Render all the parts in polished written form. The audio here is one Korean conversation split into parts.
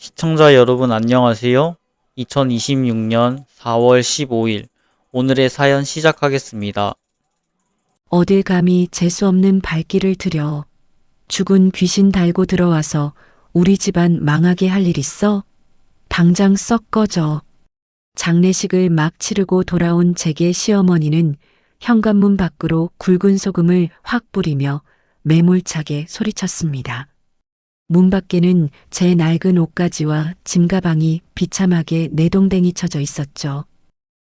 시청자 여러분 안녕하세요. 2026년 4월 15일 오늘의 사연 시작하겠습니다. 어딜 감히 재수없는 발길을 들여. 죽은 귀신 달고 들어와서 우리 집안 망하게 할 일 있어? 당장 썩 꺼져. 장례식을 막 치르고 돌아온 제게 시어머니는 현관문 밖으로 굵은 소금을 확 뿌리며 매몰차게 소리쳤습니다. 문 밖에는 제 낡은 옷가지와 짐가방이 비참하게 내동댕이 쳐져 있었죠.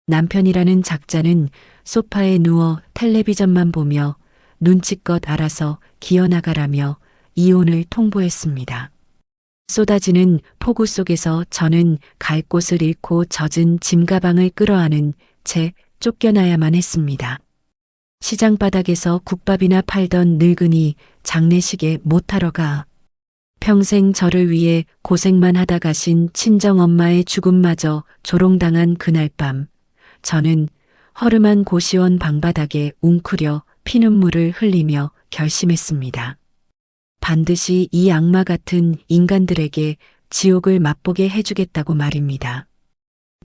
남편이라는 작자는 소파에 누워 텔레비전만 보며 눈치껏 알아서 기어나가라며 이혼을 통보했습니다. 쏟아지는 폭우 속에서 저는 갈 곳을 잃고 젖은 짐가방을 끌어안은 채 쫓겨나야만 했습니다. 시장 바닥에서 국밥이나 팔던 늙은이 장례식에 못하러 가. 평생 저를 위해 고생만 하다 가신 친정엄마의 죽음마저 조롱당한 그날 밤, 저는 허름한 고시원 방바닥에 웅크려 피눈물을 흘리며 결심했습니다. 반드시 이 악마 같은 인간들에게 지옥을 맛보게 해주겠다고 말입니다.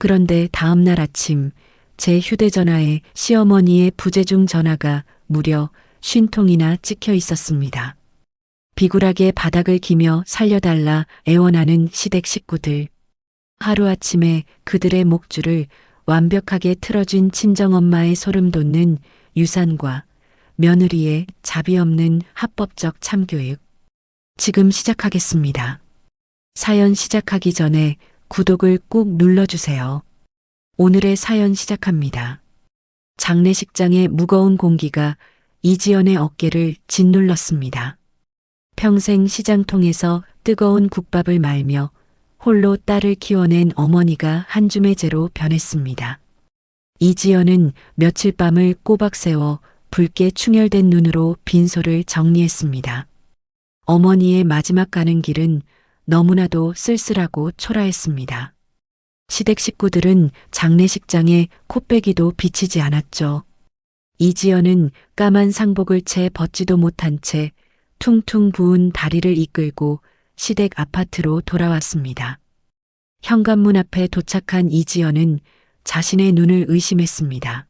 그런데 다음 날 아침 제 휴대전화에 시어머니의 부재중 전화가 무려 50통이나 찍혀 있었습니다. 비굴하게 바닥을 기며 살려달라 애원하는 시댁 식구들. 하루아침에 그들의 목줄을 완벽하게 틀어준 친정엄마의 소름 돋는 유산과 며느리의 자비 없는 합법적 참교육. 지금 시작하겠습니다. 사연 시작하기 전에 구독을 꾹 눌러주세요. 오늘의 사연 시작합니다. 장례식장의 무거운 공기가 이지연의 어깨를 짓눌렀습니다. 평생 시장통에서 뜨거운 국밥을 말며 홀로 딸을 키워낸 어머니가 한 줌의 재로 변했습니다. 이지연은 며칠 밤을 꼬박 세워 붉게 충혈된 눈으로 빈소를 정리했습니다. 어머니의 마지막 가는 길은 너무나도 쓸쓸하고 초라했습니다. 시댁 식구들은 장례식장에 코빼기도 비치지 않았죠. 이지연은 까만 상복을 채 벗지도 못한 채 퉁퉁 부은 다리를 이끌고 시댁 아파트로 돌아왔습니다. 현관문 앞에 도착한 이지연은 자신의 눈을 의심했습니다.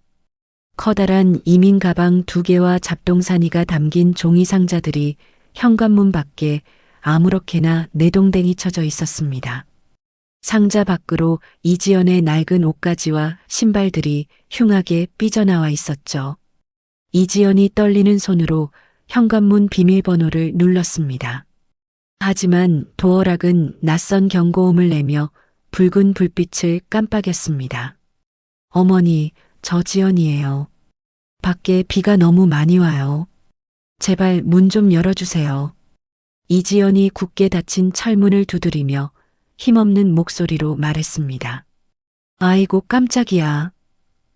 커다란 이민 가방 2개와 잡동사니가 담긴 종이 상자들이 현관문 밖에 아무렇게나 내동댕이 쳐져 있었습니다. 상자 밖으로 이지연의 낡은 옷가지와 신발들이 흉하게 삐져나와 있었죠. 이지연이 떨리는 손으로 현관문 비밀번호를 눌렀습니다. 하지만 도어락은 낯선 경고음을 내며 붉은 불빛을 깜빡였습니다. 어머니, 저 지연이에요. 밖에 비가 너무 많이 와요. 제발 문 좀 열어주세요. 이지연이 굳게 닫힌 철문을 두드리며 힘없는 목소리로 말했습니다. 아이고 깜짝이야.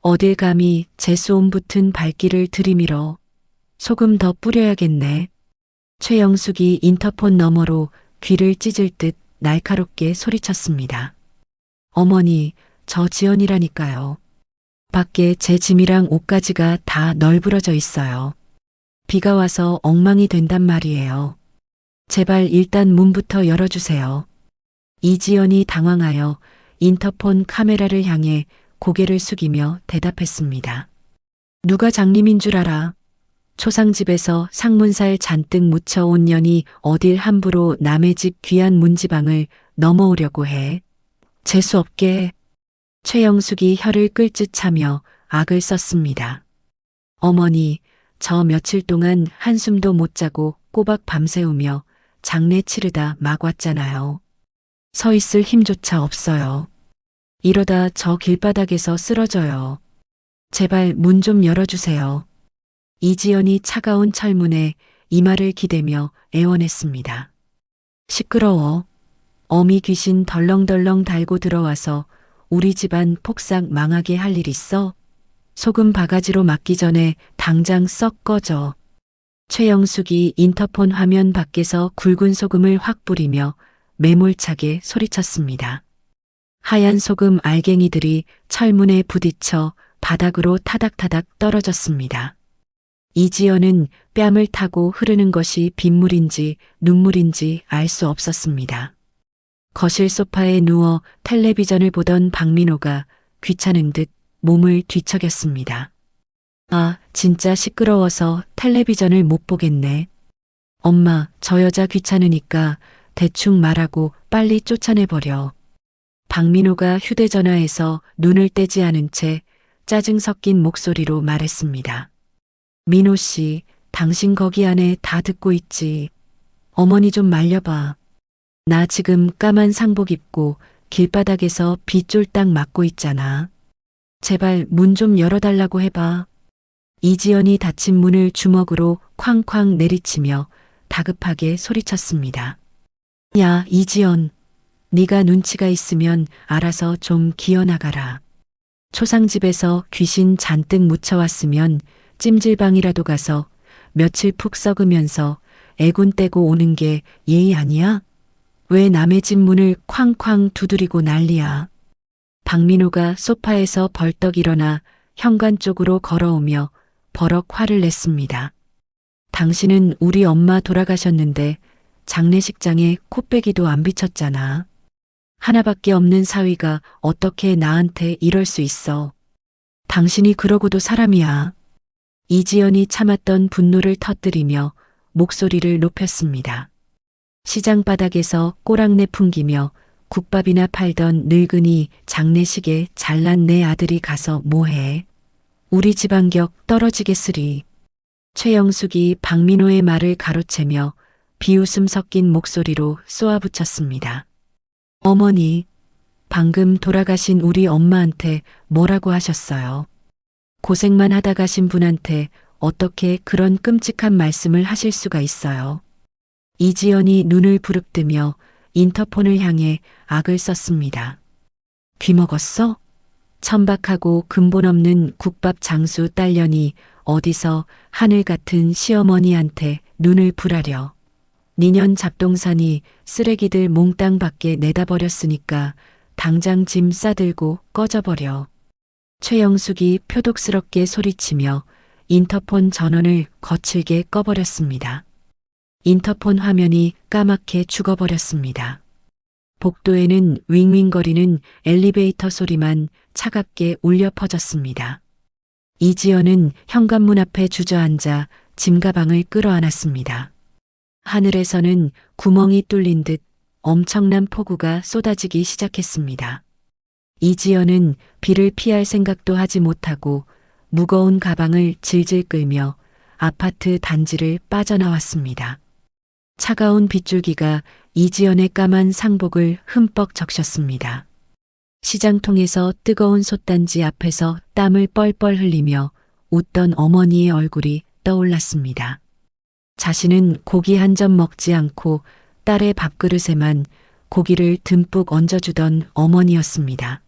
어딜 감히 재수옴 붙은 발길을 들이밀어. 소금 더 뿌려야겠네. 최영숙이 인터폰 너머로 귀를 찢을 듯 날카롭게 소리쳤습니다. 어머니, 저 지연이라니까요. 밖에 제 짐이랑 옷가지가 다 널브러져 있어요. 비가 와서 엉망이 된단 말이에요. 제발 일단 문부터 열어주세요. 이지연이 당황하여 인터폰 카메라를 향해 고개를 숙이며 대답했습니다. 누가 장님인 줄 알아? 초상집에서 상문살 잔뜩 묻혀온 년이 어딜 함부로 남의 집 귀한 문지방을 넘어오려고 해. 재수없게. 최영숙이 혀를 끌짓 차며 악을 썼습니다. 어머니, 저 며칠 동안 한숨도 못 자고 꼬박 밤새우며 장례 치르다 막 왔잖아요. 서 있을 힘조차 없어요. 이러다 저 길바닥에서 쓰러져요. 제발 문 좀 열어주세요. 이지연이 차가운 철문에 이마를 기대며 애원했습니다. 시끄러워. 어미 귀신 덜렁덜렁 달고 들어와서 우리 집안 폭삭 망하게 할 일 있어? 소금 바가지로 맞기 전에 당장 썩 꺼져. 최영숙이 인터폰 화면 밖에서 굵은 소금을 확 뿌리며 매몰차게 소리쳤습니다. 하얀 소금 알갱이들이 철문에 부딪혀 바닥으로 타닥타닥 떨어졌습니다. 이지연은 뺨을 타고 흐르는 것이 빗물인지 눈물인지 알 수 없었습니다. 거실 소파에 누워 텔레비전을 보던 박민호가 귀찮은 듯 몸을 뒤척였습니다. 아, 진짜 시끄러워서 텔레비전을 못 보겠네. 엄마, 저 여자 귀찮으니까 대충 말하고 빨리 쫓아내버려. 박민호가 휴대전화에서 눈을 떼지 않은 채 짜증 섞인 목소리로 말했습니다. 민호 씨, 당신 거기 안에 다 듣고 있지. 어머니 좀 말려봐. 나 지금 까만 상복 입고 길바닥에서 비 쫄딱 맞고 있잖아. 제발 문 좀 열어달라고 해봐. 이지연이 닫힌 문을 주먹으로 쾅쾅 내리치며 다급하게 소리쳤습니다. 야, 이지연. 네가 눈치가 있으면 알아서 좀 기어나가라. 초상집에서 귀신 잔뜩 묻혀왔으면 찜질방이라도 가서 며칠 푹 썩으면서 애군 떼고 오는 게 예의 아니야? 왜 남의 집 문을 쾅쾅 두드리고 난리야? 박민호가 소파에서 벌떡 일어나 현관 쪽으로 걸어오며 버럭 화를 냈습니다. 당신은 우리 엄마 돌아가셨는데 장례식장에 코빼기도 안 비쳤잖아. 하나밖에 없는 사위가 어떻게 나한테 이럴 수 있어. 당신이 그러고도 사람이야. 이지연이 참았던 분노를 터뜨리며 목소리를 높였습니다. 시장 바닥에서 꼬랑내 풍기며 국밥이나 팔던 늙은이 장례식에 잘난 내 아들이 가서 뭐해. 우리 집안격 떨어지겠으리. 최영숙이 박민호의 말을 가로채며 비웃음 섞인 목소리로 쏘아붙였습니다. 어머니, 방금 돌아가신 우리 엄마한테 뭐라고 하셨어요? 고생만 하다 가신 분한테 어떻게 그런 끔찍한 말씀을 하실 수가 있어요? 이지연이 눈을 부릅뜨며 인터폰을 향해 악을 썼습니다. 귀먹었어? 천박하고 근본 없는 국밥 장수 딸년이 어디서 하늘 같은 시어머니한테 눈을 부라려. 니년 잡동사니 쓰레기들 몽땅 밖에 내다버렸으니까 당장 짐 싸들고 꺼져버려. 최영숙이 표독스럽게 소리치며 인터폰 전원을 거칠게 꺼버렸습니다. 인터폰 화면이 까맣게 죽어버렸습니다. 복도에는 윙윙거리는 엘리베이터 소리만 차갑게 울려 퍼졌습니다. 이지연은 현관문 앞에 주저앉아 짐가방을 끌어안았습니다. 하늘에서는 구멍이 뚫린 듯 엄청난 폭우가 쏟아지기 시작했습니다. 이지연은 비를 피할 생각도 하지 못하고 무거운 가방을 질질 끌며 아파트 단지를 빠져나왔습니다. 차가운 빗줄기가 이지연의 까만 상복을 흠뻑 적셨습니다. 시장통에서 뜨거운 솥단지 앞에서 땀을 뻘뻘 흘리며 웃던 어머니의 얼굴이 떠올랐습니다. 자신은 고기 한 점 먹지 않고 딸의 밥그릇에만 고기를 듬뿍 얹어주던 어머니였습니다.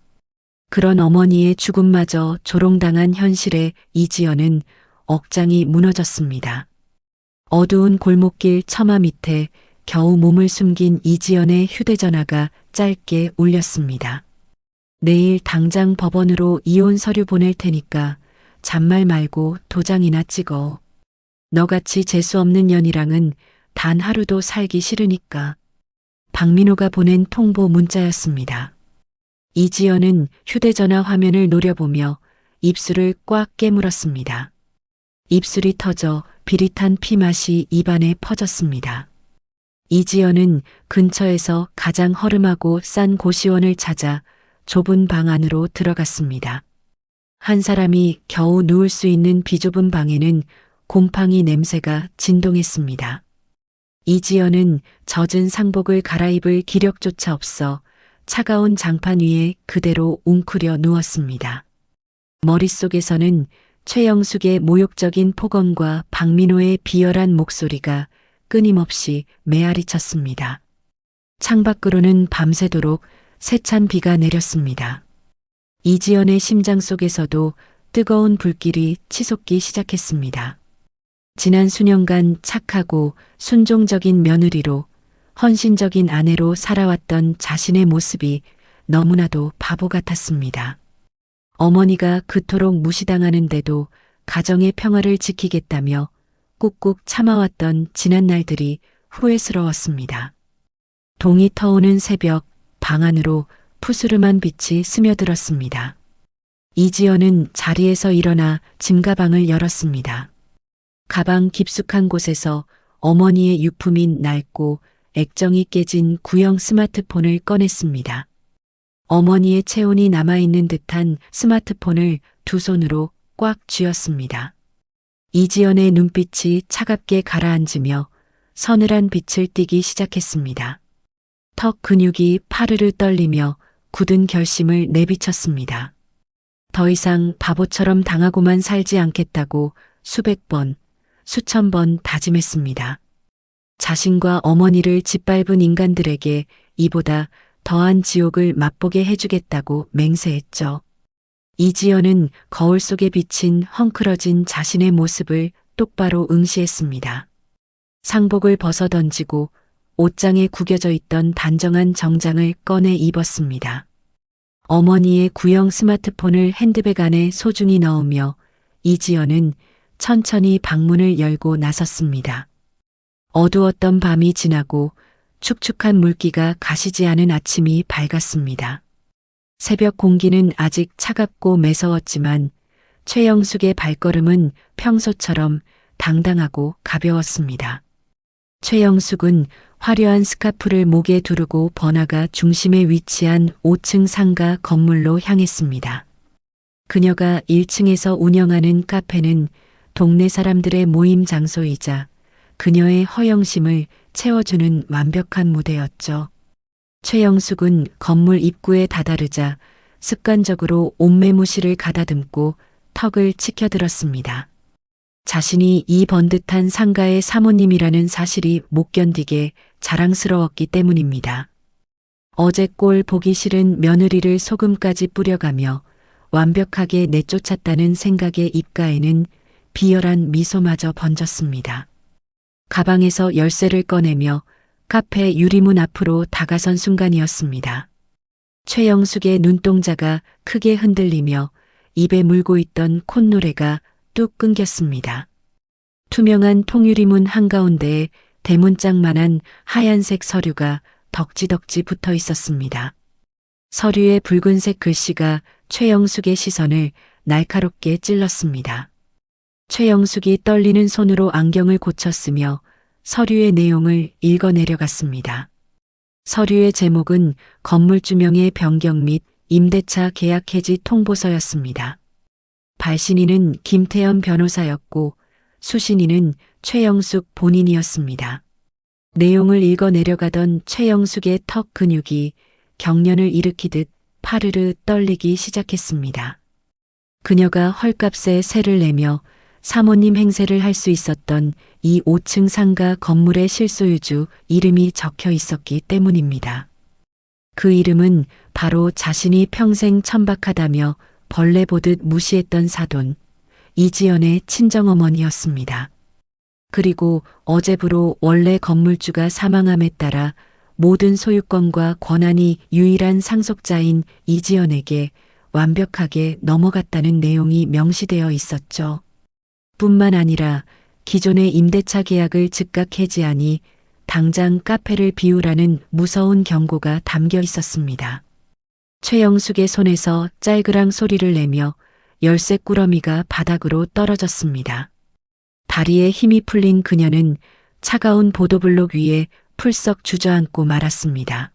그런 어머니의 죽음마저 조롱당한 현실에 이지연은 억장이 무너졌습니다. 어두운 골목길 처마 밑에 겨우 몸을 숨긴 이지연의 휴대전화가 짧게 울렸습니다. 내일 당장 법원으로 이혼 서류 보낼 테니까 잔말 말고 도장이나 찍어. 너같이 재수없는 년이랑은 단 하루도 살기 싫으니까. 박민호가 보낸 통보 문자였습니다. 이지연은 휴대전화 화면을 노려보며 입술을 꽉 깨물었습니다. 입술이 터져 비릿한 피맛이 입안에 퍼졌습니다. 이지연은 근처에서 가장 허름하고 싼 고시원을 찾아 좁은 방 안으로 들어갔습니다. 한 사람이 겨우 누울 수 있는 비좁은 방에는 곰팡이 냄새가 진동했습니다. 이지연은 젖은 상복을 갈아입을 기력조차 없어 차가운 장판 위에 그대로 웅크려 누웠습니다. 머릿속에서는 최영숙의 모욕적인 폭언과 박민호의 비열한 목소리가 끊임없이 메아리쳤습니다. 창밖으로는 밤새도록 세찬 비가 내렸습니다. 이지연의 심장 속에서도 뜨거운 불길이 치솟기 시작했습니다. 지난 수년간 착하고 순종적인 며느리로 헌신적인 아내로 살아왔던 자신의 모습이 너무나도 바보 같았습니다. 어머니가 그토록 무시당하는데도 가정의 평화를 지키겠다며 꾹꾹 참아왔던 지난 날들이 후회스러웠습니다. 동이 터오는 새벽 방 안으로 푸스름한 빛이 스며들었습니다. 이지연은 자리에서 일어나 짐 가방을 열었습니다. 가방 깊숙한 곳에서 어머니의 유품인 낡고 액정이 깨진 구형 스마트폰을 꺼냈습니다. 어머니의 체온이 남아있는 듯한 스마트폰을 두 손으로 꽉 쥐었습니다. 이지연의 눈빛이 차갑게 가라앉으며 서늘한 빛을 띠기 시작했습니다. 턱 근육이 파르르 떨리며 굳은 결심을 내비쳤습니다. 더 이상 바보처럼 당하고만 살지 않겠다고 수백 번, 수천 번 다짐했습니다. 자신과 어머니를 짓밟은 인간들에게 이보다 더한 지옥을 맛보게 해주겠다고 맹세했죠. 이지연은 거울 속에 비친 헝클어진 자신의 모습을 똑바로 응시했습니다. 상복을 벗어던지고 옷장에 구겨져 있던 단정한 정장을 꺼내 입었습니다. 어머니의 구형 스마트폰을 핸드백 안에 소중히 넣으며 이지연은 천천히 방문을 열고 나섰습니다. 어두웠던 밤이 지나고 축축한 물기가 가시지 않은 아침이 밝았습니다. 새벽 공기는 아직 차갑고 매서웠지만 최영숙의 발걸음은 평소처럼 당당하고 가벼웠습니다. 최영숙은 화려한 스카프를 목에 두르고 번화가 중심에 위치한 5층 상가 건물로 향했습니다. 그녀가 1층에서 운영하는 카페는 동네 사람들의 모임 장소이자 그녀의 허영심을 채워주는 완벽한 무대였죠. 최영숙은 건물 입구에 다다르자 습관적으로 옷매무실을 가다듬고 턱을 치켜들었습니다. 자신이 이 번듯한 상가의 사모님이라는 사실이 못 견디게 자랑스러웠기 때문입니다. 어제 꼴 보기 싫은 며느리를 소금까지 뿌려가며 완벽하게 내쫓았다는 생각에 입가에는 비열한 미소마저 번졌습니다. 가방에서 열쇠를 꺼내며 카페 유리문 앞으로 다가선 순간이었습니다. 최영숙의 눈동자가 크게 흔들리며 입에 물고 있던 콧노래가 뚝 끊겼습니다. 투명한 통유리문 한가운데에 대문짝만한 하얀색 서류가 덕지덕지 붙어 있었습니다. 서류의 붉은색 글씨가 최영숙의 시선을 날카롭게 찔렀습니다. 최영숙이 떨리는 손으로 안경을 고쳤으며 서류의 내용을 읽어내려갔습니다. 서류의 제목은 건물주명의 변경 및 임대차 계약 해지 통보서였습니다. 발신인은 김태현 변호사였고 수신인은 최영숙 본인이었습니다. 내용을 읽어내려가던 최영숙의 턱 근육이 경련을 일으키듯 파르르 떨리기 시작했습니다. 그녀가 헐값에 세를 내며 사모님 행세를 할 수 있었던 이 5층 상가 건물의 실소유주 이름이 적혀 있었기 때문입니다. 그 이름은 바로 자신이 평생 천박하다며 벌레 보듯 무시했던 사돈 이지연의 친정어머니였습니다. 그리고 어제부로 원래 건물주가 사망함에 따라 모든 소유권과 권한이 유일한 상속자인 이지연에게 완벽하게 넘어갔다는 내용이 명시되어 있었죠. 뿐만 아니라 기존의 임대차 계약을 즉각 해지하니 당장 카페를 비우라는 무서운 경고가 담겨 있었습니다. 최영숙의 손에서 짤그랑 소리를 내며 열쇠 꾸러미가 바닥으로 떨어졌습니다. 다리에 힘이 풀린 그녀는 차가운 보도블록 위에 풀썩 주저앉고 말았습니다.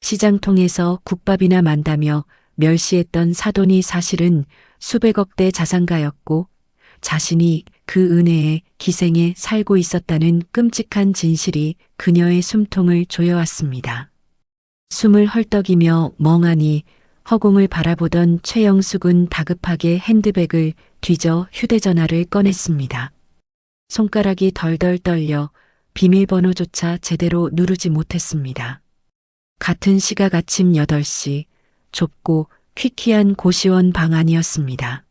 시장통에서 국밥이나 만다며 멸시했던 사돈이 사실은 수백억대 자산가였고 자신이 그 은혜에 기생에 살고 있었다는 끔찍한 진실이 그녀의 숨통을 조여왔습니다. 숨을 헐떡이며 멍하니 허공을 바라보던 최영숙은 다급하게 핸드백을 뒤져 휴대전화를 꺼냈습니다. 손가락이 덜덜 떨려 비밀번호조차 제대로 누르지 못했습니다. 같은 시각 아침 8시 좁고 퀴퀴한 고시원 방 안이었습니다.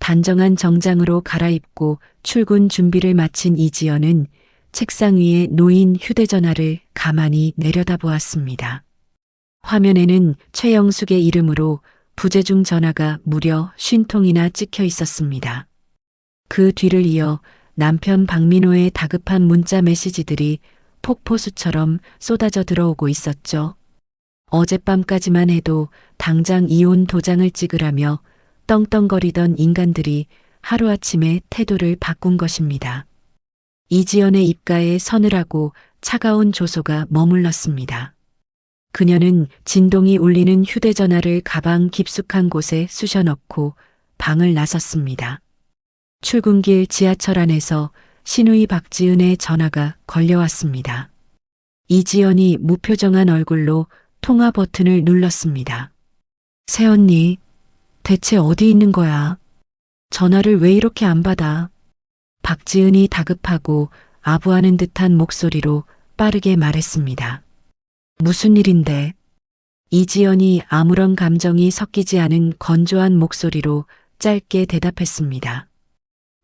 단정한 정장으로 갈아입고 출근 준비를 마친 이지연은 책상 위에 놓인 휴대전화를 가만히 내려다보았습니다. 화면에는 최영숙의 이름으로 부재중 전화가 무려 50통이나 찍혀 있었습니다. 그 뒤를 이어 남편 박민호의 다급한 문자 메시지들이 폭포수처럼 쏟아져 들어오고 있었죠. 어젯밤까지만 해도 당장 이혼 도장을 찍으라며 떵떵거리던 인간들이 하루아침에 태도를 바꾼 것입니다. 이지연의 입가에 서늘하고 차가운 조소가 머물렀습니다. 그녀는 진동이 울리는 휴대전화를 가방 깊숙한 곳에 쑤셔넣고 방을 나섰습니다. 출근길 지하철 안에서 신우이 박지은의 전화가 걸려왔습니다. 이지연이 무표정한 얼굴로 통화 버튼을 눌렀습니다. 새언니, 대체 어디 있는 거야? 전화를 왜 이렇게 안 받아? 박지은이 다급하고 아부하는 듯한 목소리로 빠르게 말했습니다. 무슨 일인데? 이지연이 아무런 감정이 섞이지 않은 건조한 목소리로 짧게 대답했습니다.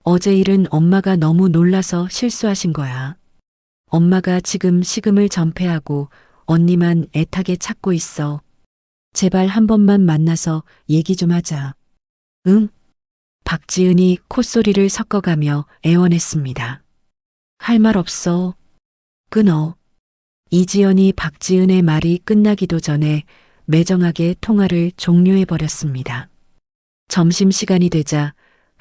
어제 일은 엄마가 너무 놀라서 실수하신 거야. 엄마가 지금 식음을 전폐하고 언니만 애타게 찾고 있어. 제발 한 번만 만나서 얘기 좀 하자. 응? 박지은이 콧소리를 섞어가며 애원했습니다. 할 말 없어. 끊어. 이지연이 박지은의 말이 끝나기도 전에 매정하게 통화를 종료해버렸습니다. 점심시간이 되자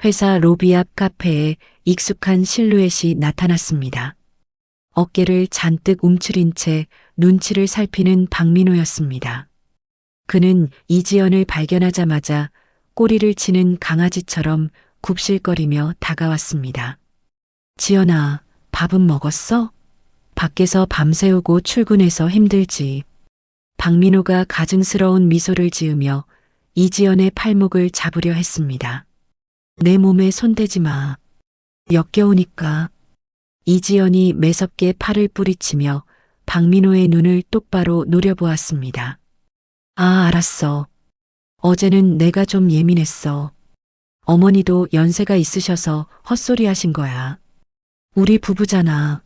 회사 로비 앞 카페에 익숙한 실루엣이 나타났습니다. 어깨를 잔뜩 움츠린 채 눈치를 살피는 박민호였습니다. 그는 이지연을 발견하자마자 꼬리를 치는 강아지처럼 굽실거리며 다가왔습니다. 지연아, 밥은 먹었어? 밖에서 밤새우고 출근해서 힘들지. 박민호가 가증스러운 미소를 지으며 이지연의 팔목을 잡으려 했습니다. 내 몸에 손대지 마. 역겨우니까. 이지연이 매섭게 팔을 뿌리치며 박민호의 눈을 똑바로 노려보았습니다. 아, 알았어. 어제는 내가 좀 예민했어. 어머니도 연세가 있으셔서 헛소리 하신 거야. 우리 부부잖아.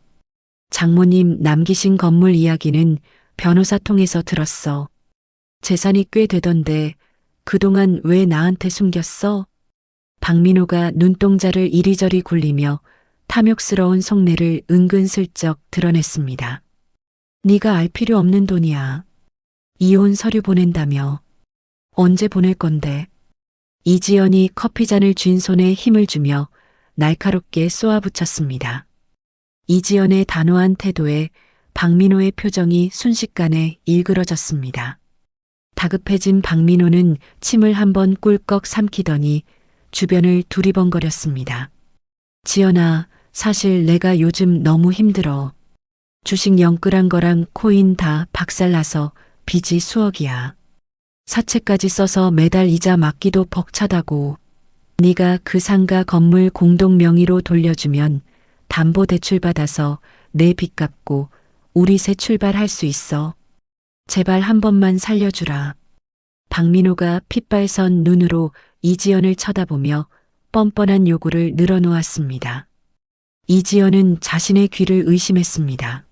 장모님 남기신 건물 이야기는 변호사 통해서 들었어. 재산이 꽤 되던데 그동안 왜 나한테 숨겼어? 박민호가 눈동자를 이리저리 굴리며 탐욕스러운 속내를 은근슬쩍 드러냈습니다. 네가 알 필요 없는 돈이야. 이혼 서류 보낸다며. 언제 보낼 건데? 이지연이 커피잔을 쥔 손에 힘을 주며 날카롭게 쏘아붙였습니다. 이지연의 단호한 태도에 박민호의 표정이 순식간에 일그러졌습니다. 다급해진 박민호는 침을 한번 꿀꺽 삼키더니 주변을 두리번거렸습니다. 지연아, 사실 내가 요즘 너무 힘들어. 주식 영끌한 거랑 코인 다 박살나서 빚이 수억이야. 사채까지 써서 매달 이자 막기도 벅차다고. 네가 그 상가 건물 공동 명의로 돌려주면 담보대출 받아서 내 빚 갚고 우리 새 출발할 수 있어. 제발 한 번만 살려주라. 박민호가 핏발선 눈으로 이지연을 쳐다보며 뻔뻔한 요구를 늘어놓았습니다. 이지연은 자신의 귀를 의심했습니다.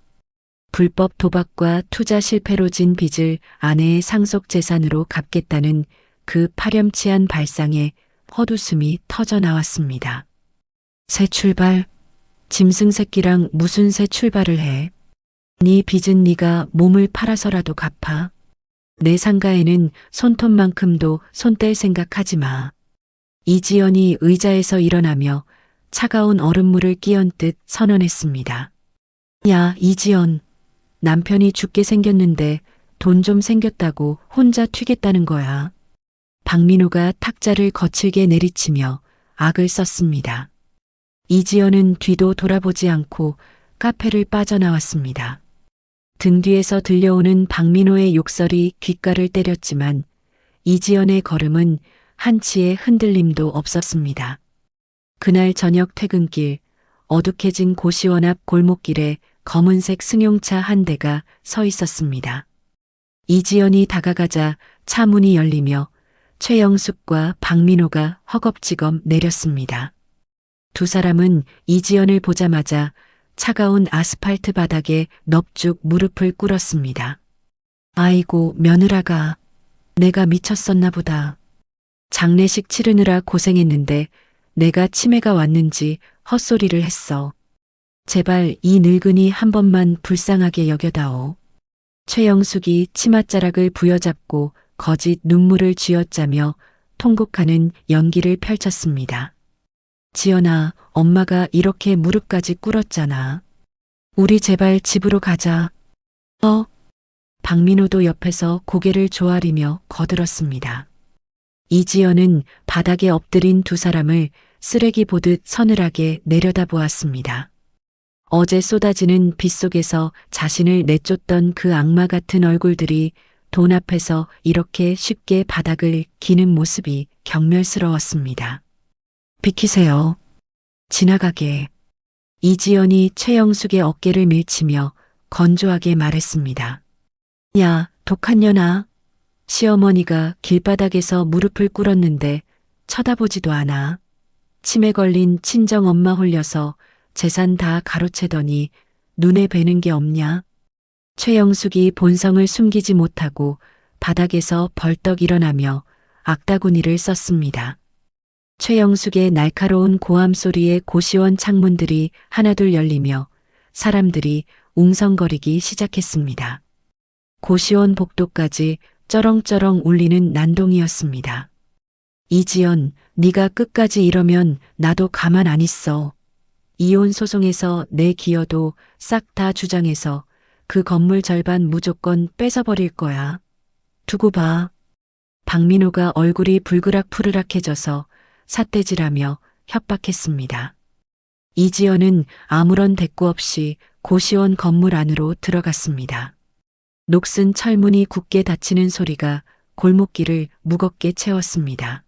불법 도박과 투자 실패로 진 빚을 아내의 상속 재산으로 갚겠다는 그 파렴치한 발상에 헛웃음이 터져 나왔습니다. 새 출발? 짐승 새끼랑 무슨 새 출발을 해? 네 빚은 네가 몸을 팔아서라도 갚아. 내 상가에는 손톱만큼도 손 뗄 생각하지 마. 이지연이 의자에서 일어나며 차가운 얼음물을 끼얹듯 선언했습니다. 야, 이지연. 남편이 죽게 생겼는데 돈 좀 생겼다고 혼자 튀겠다는 거야. 박민호가 탁자를 거칠게 내리치며 악을 썼습니다. 이지연은 뒤도 돌아보지 않고 카페를 빠져나왔습니다. 등 뒤에서 들려오는 박민호의 욕설이 귓가를 때렸지만 이지연의 걸음은 한치의 흔들림도 없었습니다. 그날 저녁 퇴근길, 어둑해진 고시원 앞 골목길에 검은색 승용차 한 대가 서 있었습니다. 이지연이 다가가자 차 문이 열리며 최영숙과 박민호가 허겁지겁 내렸습니다. 두 사람은 이지연을 보자마자 차가운 아스팔트 바닥에 넙죽 무릎을 꿇었습니다. 아이고, 며느라가. 내가 미쳤었나 보다. 장례식 치르느라 고생했는데 내가 치매가 왔는지 헛소리를 했어. 제발 이 늙은이 한 번만 불쌍하게 여겨다오. 최영숙이 치맛자락을 부여잡고 거짓 눈물을 쥐어짜며 통곡하는 연기를 펼쳤습니다. 지연아, 엄마가 이렇게 무릎까지 꿇었잖아. 우리 제발 집으로 가자. 박민호도 옆에서 고개를 조아리며 거들었습니다. 이지연은 바닥에 엎드린 두 사람을 쓰레기 보듯 서늘하게 내려다보았습니다. 어제 쏟아지는 빛 속에서 자신을 내쫓던 그 악마 같은 얼굴들이 돈 앞에서 이렇게 쉽게 바닥을 기는 모습이 경멸스러웠습니다. 비키세요. 지나가게. 이지연이 최영숙의 어깨를 밀치며 건조하게 말했습니다. 야, 독한 년아. 시어머니가 길바닥에서 무릎을 꿇었는데 쳐다보지도 않아. 치매 걸린 친정엄마 홀려서 재산 다 가로채더니 눈에 뵈는 게 없냐? 최영숙이 본성을 숨기지 못하고 바닥에서 벌떡 일어나며 악다구니를 썼습니다. 최영숙의 날카로운 고함 소리에 고시원 창문들이 하나둘 열리며 사람들이 웅성거리기 시작했습니다. 고시원 복도까지 쩌렁쩌렁 울리는 난동이었습니다. 이지연, 네가 끝까지 이러면 나도 가만 안 있어. 이혼 소송에서 내 기여도 싹 다 주장해서 그 건물 절반 무조건 뺏어버릴 거야. 두고 봐. 박민호가 얼굴이 불그락푸르락해져서 삿대질하며 협박했습니다. 이지연은 아무런 대꾸 없이 고시원 건물 안으로 들어갔습니다. 녹슨 철문이 굳게 닫히는 소리가 골목길을 무겁게 채웠습니다.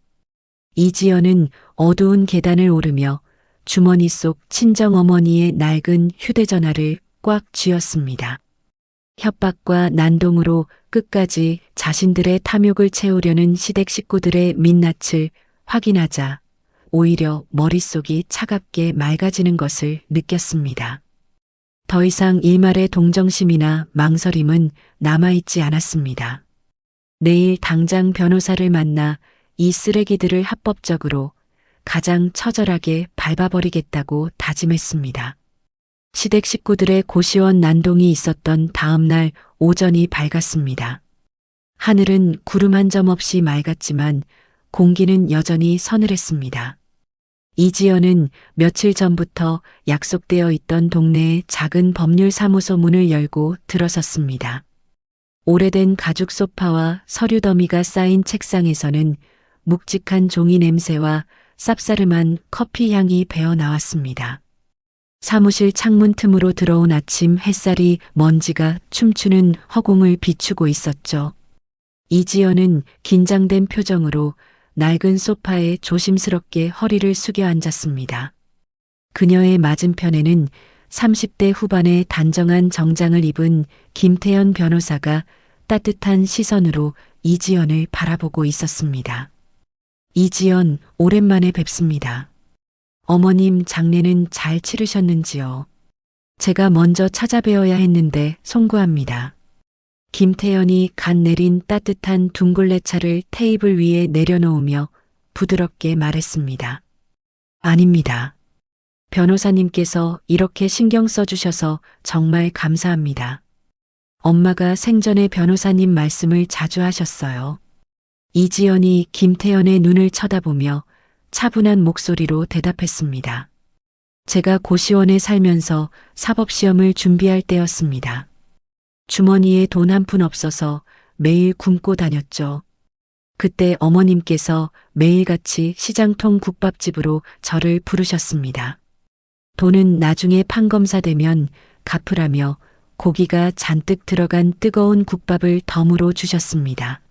이지연은 어두운 계단을 오르며 주머니 속 친정어머니의 낡은 휴대전화를 꽉 쥐었습니다. 협박과 난동으로 끝까지 자신들의 탐욕을 채우려는 시댁 식구들의 민낯을 확인하자 오히려 머릿속이 차갑게 맑아지는 것을 느꼈습니다. 더 이상 일말의 동정심이나 망설임은 남아있지 않았습니다. 내일 당장 변호사를 만나 이 쓰레기들을 합법적으로 가장 처절하게 밟아버리겠다고 다짐했습니다. 시댁 식구들의 고시원 난동이 있었던 다음 날 오전이 밝았습니다. 하늘은 구름 한 점 없이 맑았지만 공기는 여전히 서늘했습니다. 이지연은 며칠 전부터 약속되어 있던 동네의 작은 법률사무소 문을 열고 들어섰습니다. 오래된 가죽 소파와 서류 더미가 쌓인 책상에서는 묵직한 종이 냄새와 쌉싸름한 커피 향이 배어 나왔습니다. 사무실 창문 틈으로 들어온 아침 햇살이 먼지가 춤추는 허공을 비추고 있었죠. 이지연은 긴장된 표정으로 낡은 소파에 조심스럽게 허리를 숙여 앉았습니다. 그녀의 맞은편에는 30대 후반의 단정한 정장을 입은 김태현 변호사가 따뜻한 시선으로 이지연을 바라보고 있었습니다. 이지연, 오랜만에 뵙습니다. 어머님 장례는 잘 치르셨는지요? 제가 먼저 찾아뵈어야 했는데 송구합니다. 김태연이 간 내린 따뜻한 둥글레차를 테이블 위에 내려놓으며 부드럽게 말했습니다. 아닙니다. 변호사님께서 이렇게 신경 써주셔서 정말 감사합니다. 엄마가 생전에 변호사님 말씀을 자주 하셨어요. 이지연이 김태연의 눈을 쳐다보며 차분한 목소리로 대답했습니다. 제가 고시원에 살면서 사법시험을 준비할 때였습니다. 주머니에 돈 한 푼 없어서 매일 굶고 다녔죠. 그때 어머님께서 매일같이 시장통 국밥집으로 저를 부르셨습니다. 돈은 나중에 판검사 되면 갚으라며 고기가 잔뜩 들어간 뜨거운 국밥을 덤으로 주셨습니다.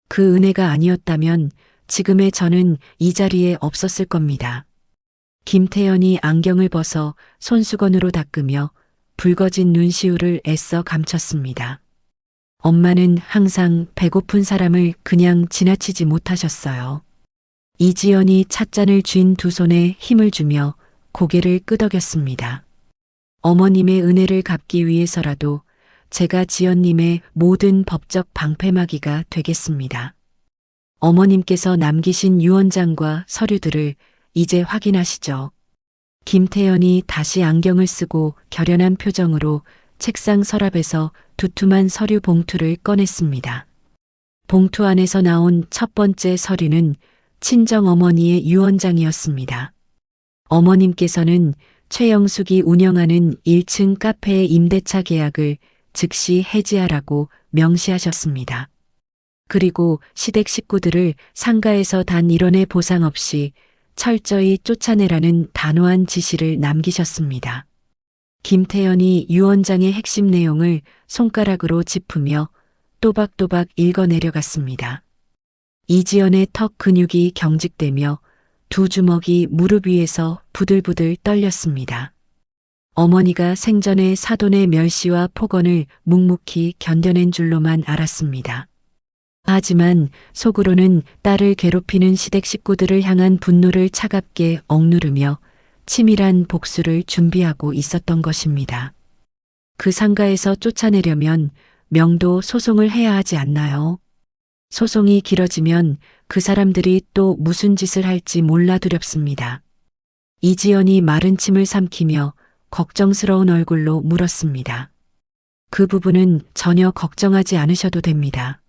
그 은혜가 아니었다면 지금의 저는 이 자리에 없었을 겁니다. 김태연이 안경을 벗어 손수건으로 닦으며 붉어진 눈시울을 애써 감췄습니다. 엄마는 항상 배고픈 사람을 그냥 지나치지 못하셨어요. 이지연이 찻잔을 쥔 두 손에 힘을 주며 고개를 끄덕였습니다. 어머님의 은혜를 갚기 위해서라도 제가 지연님의 모든 법적 방패막이가 되겠습니다. 어머님께서 남기신 유언장과 서류들을 이제 확인하시죠. 김태연이 다시 안경을 쓰고 결연한 표정으로 책상 서랍에서 두툼한 서류 봉투를 꺼냈습니다. 봉투 안에서 나온 첫 번째 서류는 친정 어머니의 유언장이었습니다. 어머님께서는 최영숙이 운영하는 1층 카페의 임대차 계약을 즉시 해지하라고 명시하셨습니다. 그리고 시댁 식구들을 상가에서 단 1원의 보상 없이 철저히 쫓아내라는 단호한 지시를 남기셨습니다. 김태연이 유언장의 핵심 내용을 손가락으로 짚으며 또박또박 읽어내려갔습니다. 이지연의 턱 근육이 경직되며 두 주먹이 무릎 위에서 부들부들 떨렸습니다. 어머니가 생전에 사돈의 멸시와 폭언을 묵묵히 견뎌낸 줄로만 알았습니다. 하지만 속으로는 딸을 괴롭히는 시댁 식구들을 향한 분노를 차갑게 억누르며 치밀한 복수를 준비하고 있었던 것입니다. 그 상가에서 쫓아내려면 명도 소송을 해야 하지 않나요? 소송이 길어지면 그 사람들이 또 무슨 짓을 할지 몰라 두렵습니다. 이지연이 마른 침을 삼키며 걱정스러운 얼굴로 물었습니다. 그 부분은 전혀 걱정하지 않으셔도 됩니다.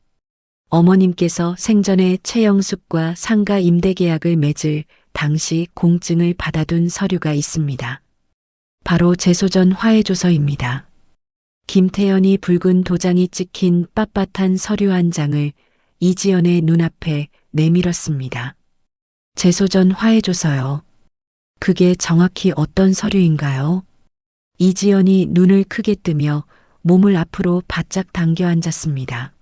어머님께서 생전에 최영숙과 상가 임대 계약을 맺을 당시 공증을 받아둔 서류가 있습니다. 바로 재소전 화해조서입니다. 김태연이 붉은 도장이 찍힌 빳빳한 서류 한 장을 이지연의 눈앞에 내밀었습니다. 재소전 화해조서요. 그게 정확히 어떤 서류인가요? 이지연이 눈을 크게 뜨며 몸을 앞으로 바짝 당겨 앉았습니다.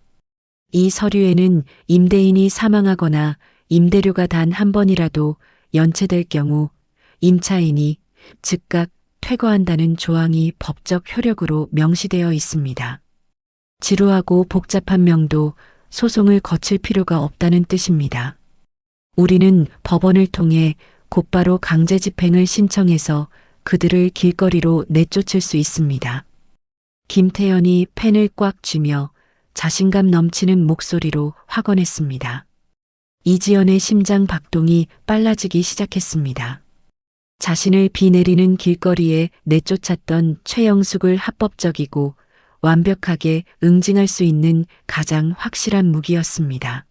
이 서류에는 임대인이 사망하거나 임대료가 단 한 번이라도 연체될 경우 임차인이 즉각 퇴거한다는 조항이 법적 효력으로 명시되어 있습니다. 지루하고 복잡한 명도 소송을 거칠 필요가 없다는 뜻입니다. 우리는 법원을 통해 곧바로 강제 집행을 신청해서 그들을 길거리로 내쫓을 수 있습니다. 김태연이 펜을 꽉 쥐며 자신감 넘치는 목소리로 확언했습니다. 이지연의 심장 박동이 빨라지기 시작했습니다. 자신을 비내리는 길거리에 내쫓았던 최영숙을 합법적이고 완벽하게 응징할 수 있는 가장 확실한 무기였습니다.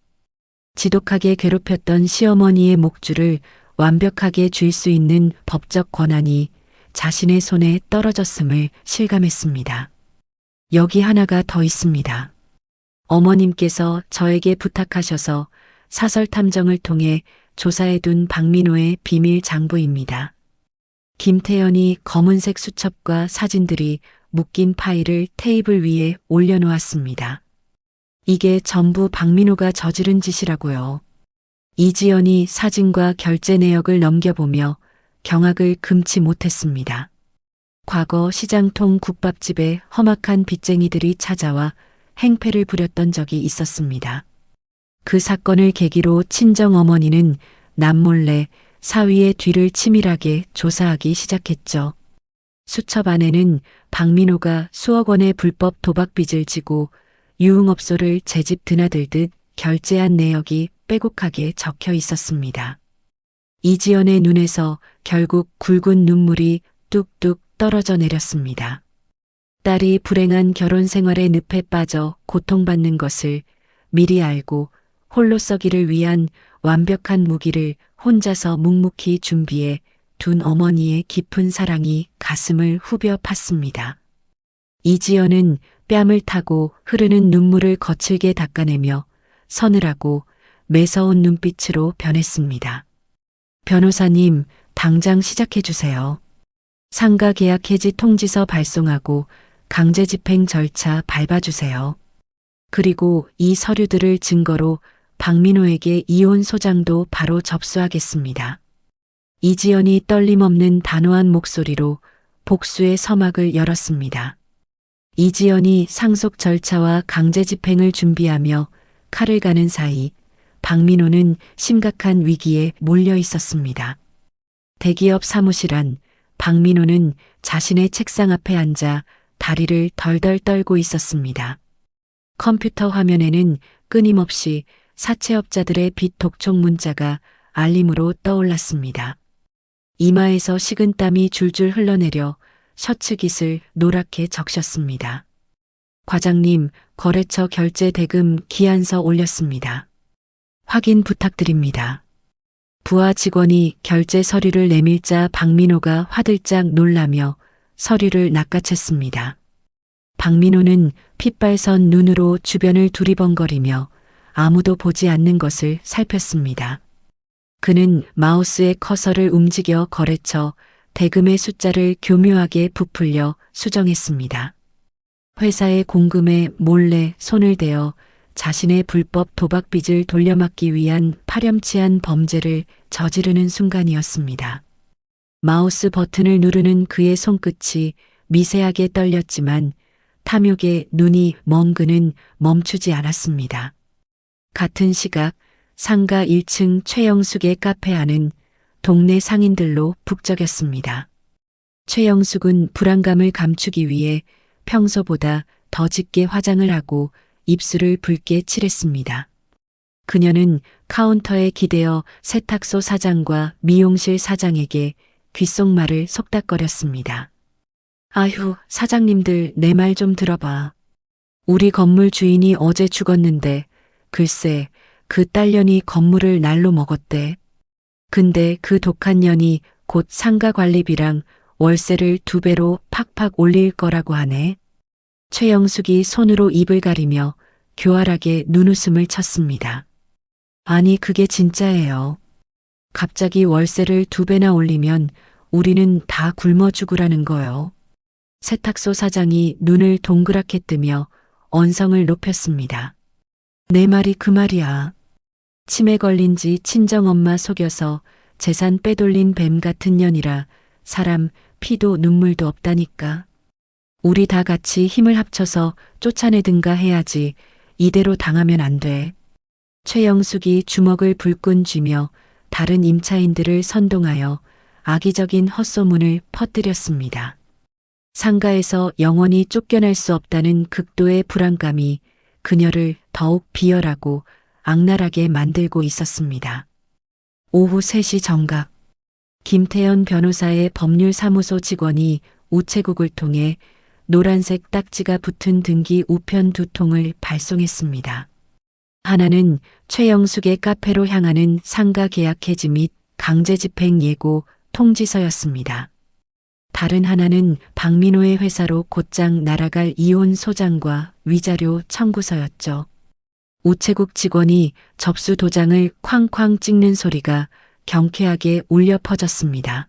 지독하게 괴롭혔던 시어머니의 목줄을 완벽하게 쥘 수 있는 법적 권한이 자신의 손에 떨어졌음을 실감했습니다. 여기 하나가 더 있습니다. 어머님께서 저에게 부탁하셔서 사설 탐정을 통해 조사해둔 박민호의 비밀 장부입니다. 김태연이 검은색 수첩과 사진들이 묶인 파일을 테이블 위에 올려놓았습니다. 이게 전부 박민호가 저지른 짓이라고요. 이지연이 사진과 결제 내역을 넘겨보며 경악을 금치 못했습니다. 과거 시장통 국밥집에 험악한 빚쟁이들이 찾아와 행패를 부렸던 적이 있었습니다. 그 사건을 계기로 친정 어머니는 남몰래 사위의 뒤를 치밀하게 조사하기 시작했죠. 수첩 안에는 박민호가 수억 원의 불법 도박빚을 지고 유흥업소를 제집 드나들듯 결제한 내역이 빼곡하게 적혀 있었습니다. 이지연의 눈에서 결국 굵은 눈물이 뚝뚝 떨어져 내렸습니다. 딸이 불행한 결혼 생활의 늪에 빠져 고통받는 것을 미리 알고 홀로 서기를 위한 완벽한 무기를 혼자서 묵묵히 준비해 둔 어머니의 깊은 사랑이 가슴을 후벼 팠습니다. 이지연은 뺨을 타고 흐르는 눈물을 거칠게 닦아내며 서늘하고 매서운 눈빛으로 변했습니다. 변호사님, 당장 시작해주세요. 상가 계약 해지 통지서 발송하고 강제 집행 절차 밟아주세요. 그리고 이 서류들을 증거로 박민호에게 이혼 소장도 바로 접수하겠습니다. 이지연이 떨림없는 단호한 목소리로 복수의 서막을 열었습니다. 이지연이 상속 절차와 강제 집행을 준비하며 칼을 가는 사이 박민호는 심각한 위기에 몰려 있었습니다. 대기업 사무실 안 박민호는 자신의 책상 앞에 앉아 다리를 덜덜 떨고 있었습니다. 컴퓨터 화면에는 끊임없이 사채업자들의 빚 독촉 문자가 알림으로 떠올랐습니다. 이마에서 식은땀이 줄줄 흘러내려 셔츠 깃을 노랗게 적셨습니다. 과장님, 거래처 결제 대금 기한서 올렸습니다. 확인 부탁드립니다. 부하 직원이 결제 서류를 내밀자 박민호가 화들짝 놀라며 서류를 낚아챘습니다. 박민호는 핏발선 눈으로 주변을 두리번거리며 아무도 보지 않는 것을 살폈습니다. 그는 마우스의 커서를 움직여 거래처 대금의 숫자를 교묘하게 부풀려 수정했습니다. 회사의 공금에 몰래 손을 대어 자신의 불법 도박빚을 돌려막기 위한 파렴치한 범죄를 저지르는 순간이었습니다. 마우스 버튼을 누르는 그의 손끝이 미세하게 떨렸지만 탐욕에 눈이 먼 그는 멈추지 않았습니다. 같은 시각 상가 1층 최영숙의 카페 안은 동네 상인들로 북적였습니다. 최영숙은 불안감을 감추기 위해 평소보다 더 짙게 화장을 하고 입술을 붉게 칠했습니다. 그녀는 카운터에 기대어 세탁소 사장과 미용실 사장에게 귓속말을 속닥거렸습니다. 아휴, 사장님들 내 말 좀 들어봐. 우리 건물 주인이 어제 죽었는데 글쎄 그 딸년이 건물을 날로 먹었대. 근데 그 독한 년이 곧 상가 관리비랑 월세를 2배로 팍팍 올릴 거라고 하네. 최영숙이 손으로 입을 가리며 교활하게 눈웃음을 쳤습니다. 아니 그게 진짜예요. 갑자기 월세를 2배나 올리면 우리는 다 굶어 죽으라는 거요. 세탁소 사장이 눈을 동그랗게 뜨며 언성을 높였습니다. 내 말이 그 말이야. 치매 걸린 지 친정엄마 속여서 재산 빼돌린 뱀 같은 년이라 사람 피도 눈물도 없다니까. 우리 다 같이 힘을 합쳐서 쫓아내든가 해야지 이대로 당하면 안 돼. 최영숙이 주먹을 불끈 쥐며 다른 임차인들을 선동하여 악의적인 헛소문을 퍼뜨렸습니다. 상가에서 영원히 쫓겨날 수 없다는 극도의 불안감이 그녀를 더욱 비열하고 악랄하게 만들고 있었습니다. 오후 3시 정각, 김태연 변호사의 법률사무소 직원이 우체국을 통해 노란색 딱지가 붙은 등기 우편 2통을 발송했습니다. 하나는 최영숙의 카페로 향하는 상가 계약 해지 및 강제 집행 예고 통지서였습니다. 다른 하나는 박민호의 회사로 곧장 날아갈 이혼 소장과 위자료 청구서였죠. 우체국 직원이 접수 도장을 쾅쾅 찍는 소리가 경쾌하게 울려 퍼졌습니다.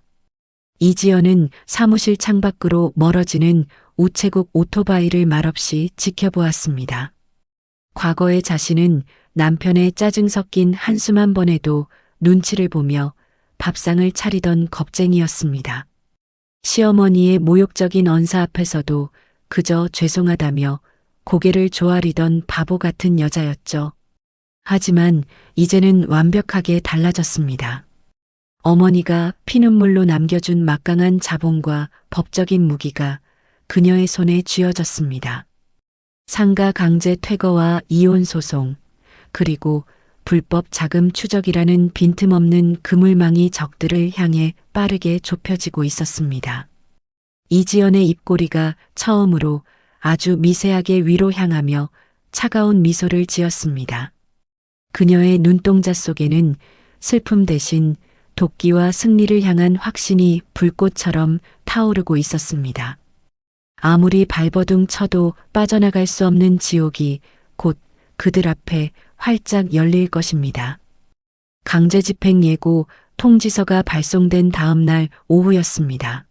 이지연은 사무실 창밖으로 멀어지는 우체국 오토바이를 말없이 지켜보았습니다. 과거의 자신은 남편의 짜증 섞인 한숨 한 번에도 눈치를 보며 밥상을 차리던 겁쟁이였습니다. 시어머니의 모욕적인 언사 앞에서도 그저 죄송하다며 고개를 조아리던 바보 같은 여자였죠. 하지만 이제는 완벽하게 달라졌습니다. 어머니가 피눈물로 남겨준 막강한 자본과 법적인 무기가 그녀의 손에 쥐어졌습니다. 상가 강제 퇴거와 이혼 소송, 그리고 불법 자금 추적이라는 빈틈없는 그물망이 적들을 향해 빠르게 좁혀지고 있었습니다. 이지연의 입꼬리가 처음으로 아주 미세하게 위로 향하며 차가운 미소를 지었습니다. 그녀의 눈동자 속에는 슬픔 대신 도끼와 승리를 향한 확신이 불꽃처럼 타오르고 있었습니다. 아무리 발버둥 쳐도 빠져나갈 수 없는 지옥이 곧 그들 앞에 활짝 열릴 것입니다. 강제 집행 예고 통지서가 발송된 다음 날 오후였습니다.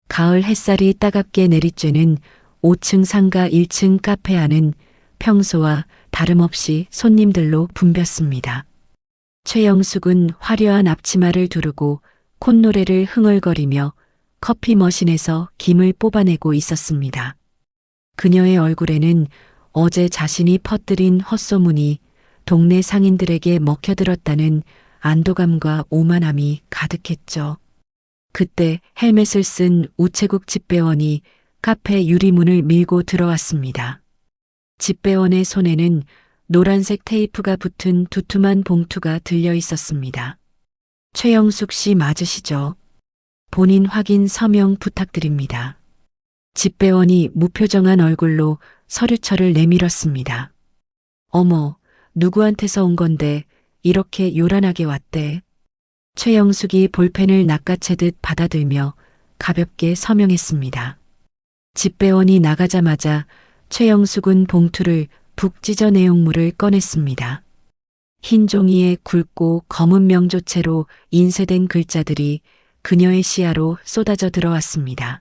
가을 햇살이 따갑게 내리쬐는 5층 상가 1층 카페 안은 평소와 다름없이 손님들로 붐볐습니다. 최영숙은 화려한 앞치마를 두르고 콧노래를 흥얼거리며 커피 머신에서 김을 뽑아내고 있었습니다. 그녀의 얼굴에는 어제 자신이 퍼뜨린 헛소문이 동네 상인들에게 먹혀들었다는 안도감과 오만함이 가득했죠. 그때 헬멧을 쓴 우체국 집배원이 카페 유리문을 밀고 들어왔습니다. 집배원의 손에는 노란색 테이프가 붙은 두툼한 봉투가 들려 있었습니다. 최영숙 씨 맞으시죠? 본인 확인 서명 부탁드립니다. 집배원이 무표정한 얼굴로 서류철을 내밀었습니다. 어머, 누구한테서 온 건데 이렇게 요란하게 왔대. 최영숙이 볼펜을 낚아채듯 받아들며 가볍게 서명했습니다. 집배원이 나가자마자 최영숙은 봉투를 북 찢어 내용물을 꺼냈습니다. 흰 종이에 굵고 검은 명조체로 인쇄된 글자들이 그녀의 시야로 쏟아져 들어왔습니다.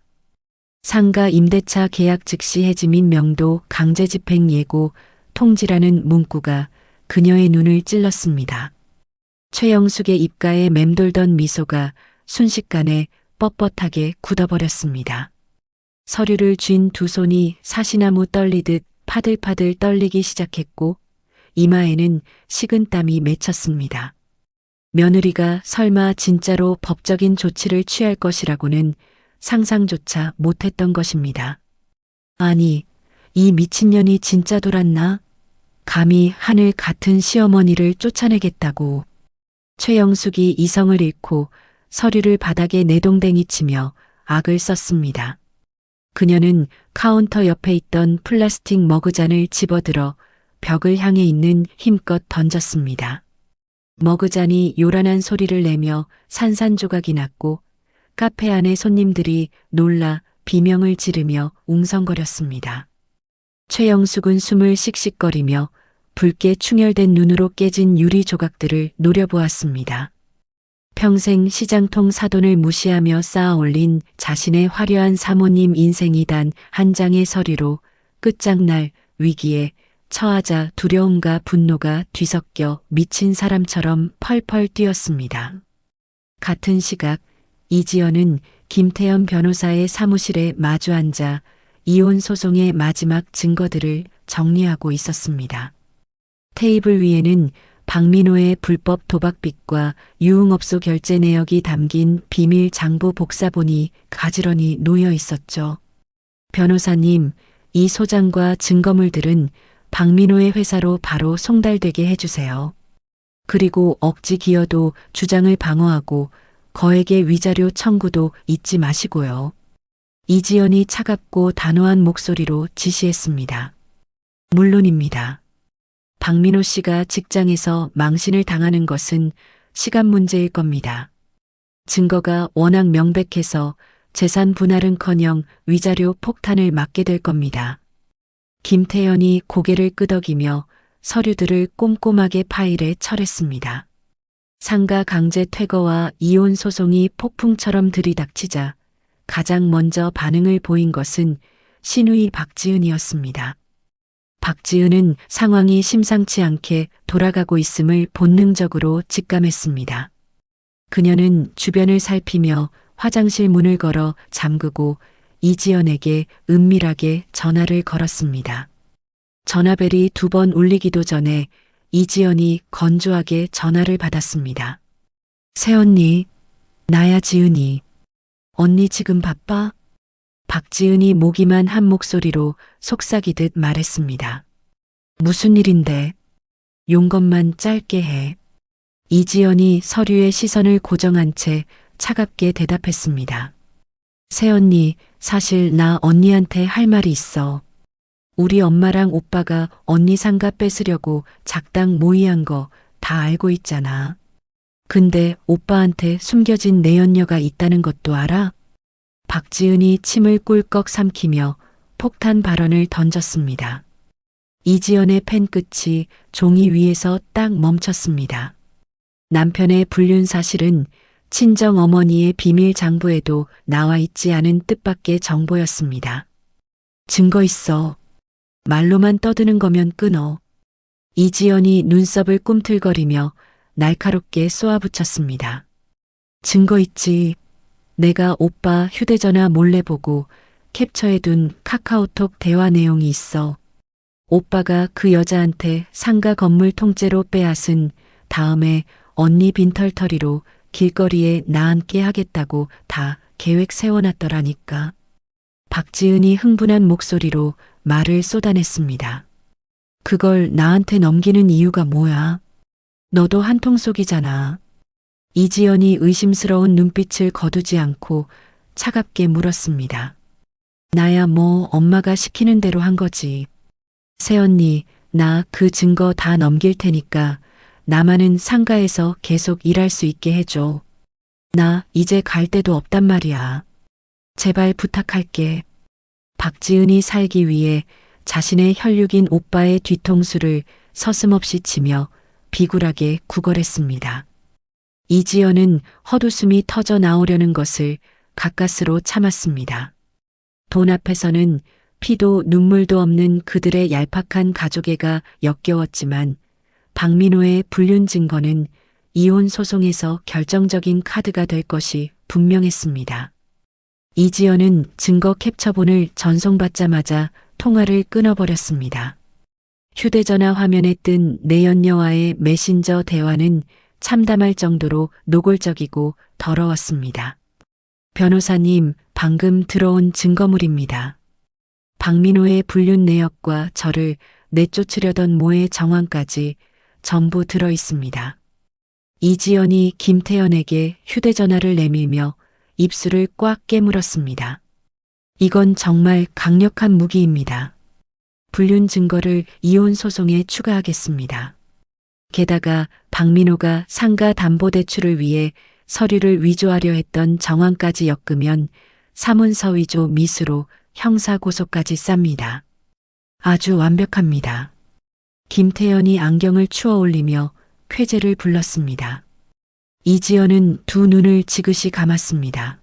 상가 임대차 계약 즉시 해지 및 명도 강제 집행 예고 통지라는 문구가 그녀의 눈을 찔렀습니다. 최영숙의 입가에 맴돌던 미소가 순식간에 뻣뻣하게 굳어버렸습니다. 서류를 쥔 두 손이 사시나무 떨리듯 파들파들 떨리기 시작했고 이마에는 식은땀이 맺혔습니다. 며느리가 설마 진짜로 법적인 조치를 취할 것이라고는 상상조차 못했던 것입니다. 아니, 이 미친년이 진짜 돌았나? 감히 하늘 같은 시어머니를 쫓아내겠다고. 최영숙이 이성을 잃고 서류를 바닥에 내동댕이 치며 악을 썼습니다. 그녀는 카운터 옆에 있던 플라스틱 머그잔을 집어들어 벽을 향해 있는 힘껏 던졌습니다. 머그잔이 요란한 소리를 내며 산산조각이 났고 카페 안의 손님들이 놀라 비명을 지르며 웅성거렸습니다. 최영숙은 숨을 씩씩거리며 붉게 충혈된 눈으로 깨진 유리 조각들을 노려보았습니다. 평생 시장통 사돈을 무시하며 쌓아 올린 자신의 화려한 사모님 인생이 단 한 장의 서류로 끝장날 위기에 처하자 두려움과 분노가 뒤섞여 미친 사람처럼 펄펄 뛰었습니다. 같은 시각 이지연은 김태현 변호사의 사무실에 마주 앉아 이혼 소송의 마지막 증거들을 정리하고 있었습니다. 테이블 위에는 박민호의 불법 도박빚과 유흥업소 결제 내역이 담긴 비밀 장부 복사본이 가지런히 놓여 있었죠. 변호사님, 이 소장과 증거물들은 박민호의 회사로 바로 송달되게 해주세요. 그리고 억지 기여도 주장을 방어하고 거액의 위자료 청구도 잊지 마시고요. 이지연이 차갑고 단호한 목소리로 지시했습니다. 물론입니다. 박민호 씨가 직장에서 망신을 당하는 것은 시간 문제일 겁니다. 증거가 워낙 명백해서 재산 분할은커녕 위자료 폭탄을 맞게 될 겁니다. 김태현이 고개를 끄덕이며 서류들을 꼼꼼하게 파일에 철했습니다. 상가 강제 퇴거와 이혼 소송이 폭풍처럼 들이닥치자 가장 먼저 반응을 보인 것은 신우이 박지은이었습니다. 박지은은 상황이 심상치 않게 돌아가고 있음을 본능적으로 직감했습니다. 그녀는 주변을 살피며 화장실 문을 걸어 잠그고 이지연에게 은밀하게 전화를 걸었습니다. 전화벨이 2번 울리기도 전에 이지연이 건조하게 전화를 받았습니다. 새언니, 나야 지은이. 언니 지금 바빠? 박지은이 모기만 한 목소리로 속삭이듯 말했습니다. 무슨 일인데? 용건만 짧게 해. 이지연이 서류에 시선을 고정한 채 차갑게 대답했습니다. 새언니, 사실 나 언니한테 할 말이 있어. 우리 엄마랑 오빠가 언니 상가 뺏으려고 작당 모의한 거 다 알고 있잖아. 근데 오빠한테 숨겨진 내연녀가 있다는 것도 알아? 박지은이 침을 꿀꺽 삼키며 폭탄 발언을 던졌습니다. 이지연의 펜 끝이 종이 위에서 딱 멈췄습니다. 남편의 불륜 사실은 친정 어머니의 비밀 장부에도 나와 있지 않은 뜻밖의 정보였습니다. 증거 있어. 말로만 떠드는 거면 끊어. 이지연이 눈썹을 꿈틀거리며 날카롭게 쏘아붙였습니다. 증거 있지. 내가 오빠 휴대전화 몰래 보고 캡처해둔 카카오톡 대화 내용이 있어. 오빠가 그 여자한테 상가 건물 통째로 빼앗은 다음에 언니 빈털터리로 길거리에 나 앉게 하겠다고 다 계획 세워놨더라니까. 박지은이 흥분한 목소리로 말을 쏟아냈습니다. 그걸 나한테 넘기는 이유가 뭐야? 너도 한통속이잖아. 이지연이 의심스러운 눈빛을 거두지 않고 차갑게 물었습니다. 나야 뭐 엄마가 시키는 대로 한 거지. 새언니, 나 그 증거 다 넘길 테니까 나만은 상가에서 계속 일할 수 있게 해줘. 나 이제 갈 데도 없단 말이야. 제발 부탁할게. 박지은이 살기 위해 자신의 혈육인 오빠의 뒤통수를 서슴없이 치며 비굴하게 구걸했습니다. 이지연은 헛웃음이 터져 나오려는 것을 가까스로 참았습니다. 돈 앞에서는 피도 눈물도 없는 그들의 얄팍한 가족애가 역겨웠지만 박민호의 불륜 증거는 이혼 소송에서 결정적인 카드가 될 것이 분명했습니다. 이지연은 증거 캡처본을 전송받자마자 통화를 끊어버렸습니다. 휴대전화 화면에 뜬 내연녀와의 메신저 대화는 참담할 정도로 노골적이고 더러웠습니다. 변호사님, 방금 들어온 증거물입니다. 박민호의 불륜 내역과 저를 내쫓으려던 모의 정황까지 전부 들어 있습니다. 이지연이 김태현에게 휴대전화를 내밀며 입술을 꽉 깨물었습니다. 이건 정말 강력한 무기입니다. 불륜 증거를 이혼 소송에 추가하겠습니다. 게다가 박민호가 상가 담보대출을 위해 서류를 위조하려 했던 정황까지 엮으면 사문서 위조 미수로 형사고소까지 쌉니다. 아주 완벽합니다. 김태현이 안경을 추어 올리며 쾌재를 불렀습니다. 이지연은 두 눈을 지그시 감았습니다.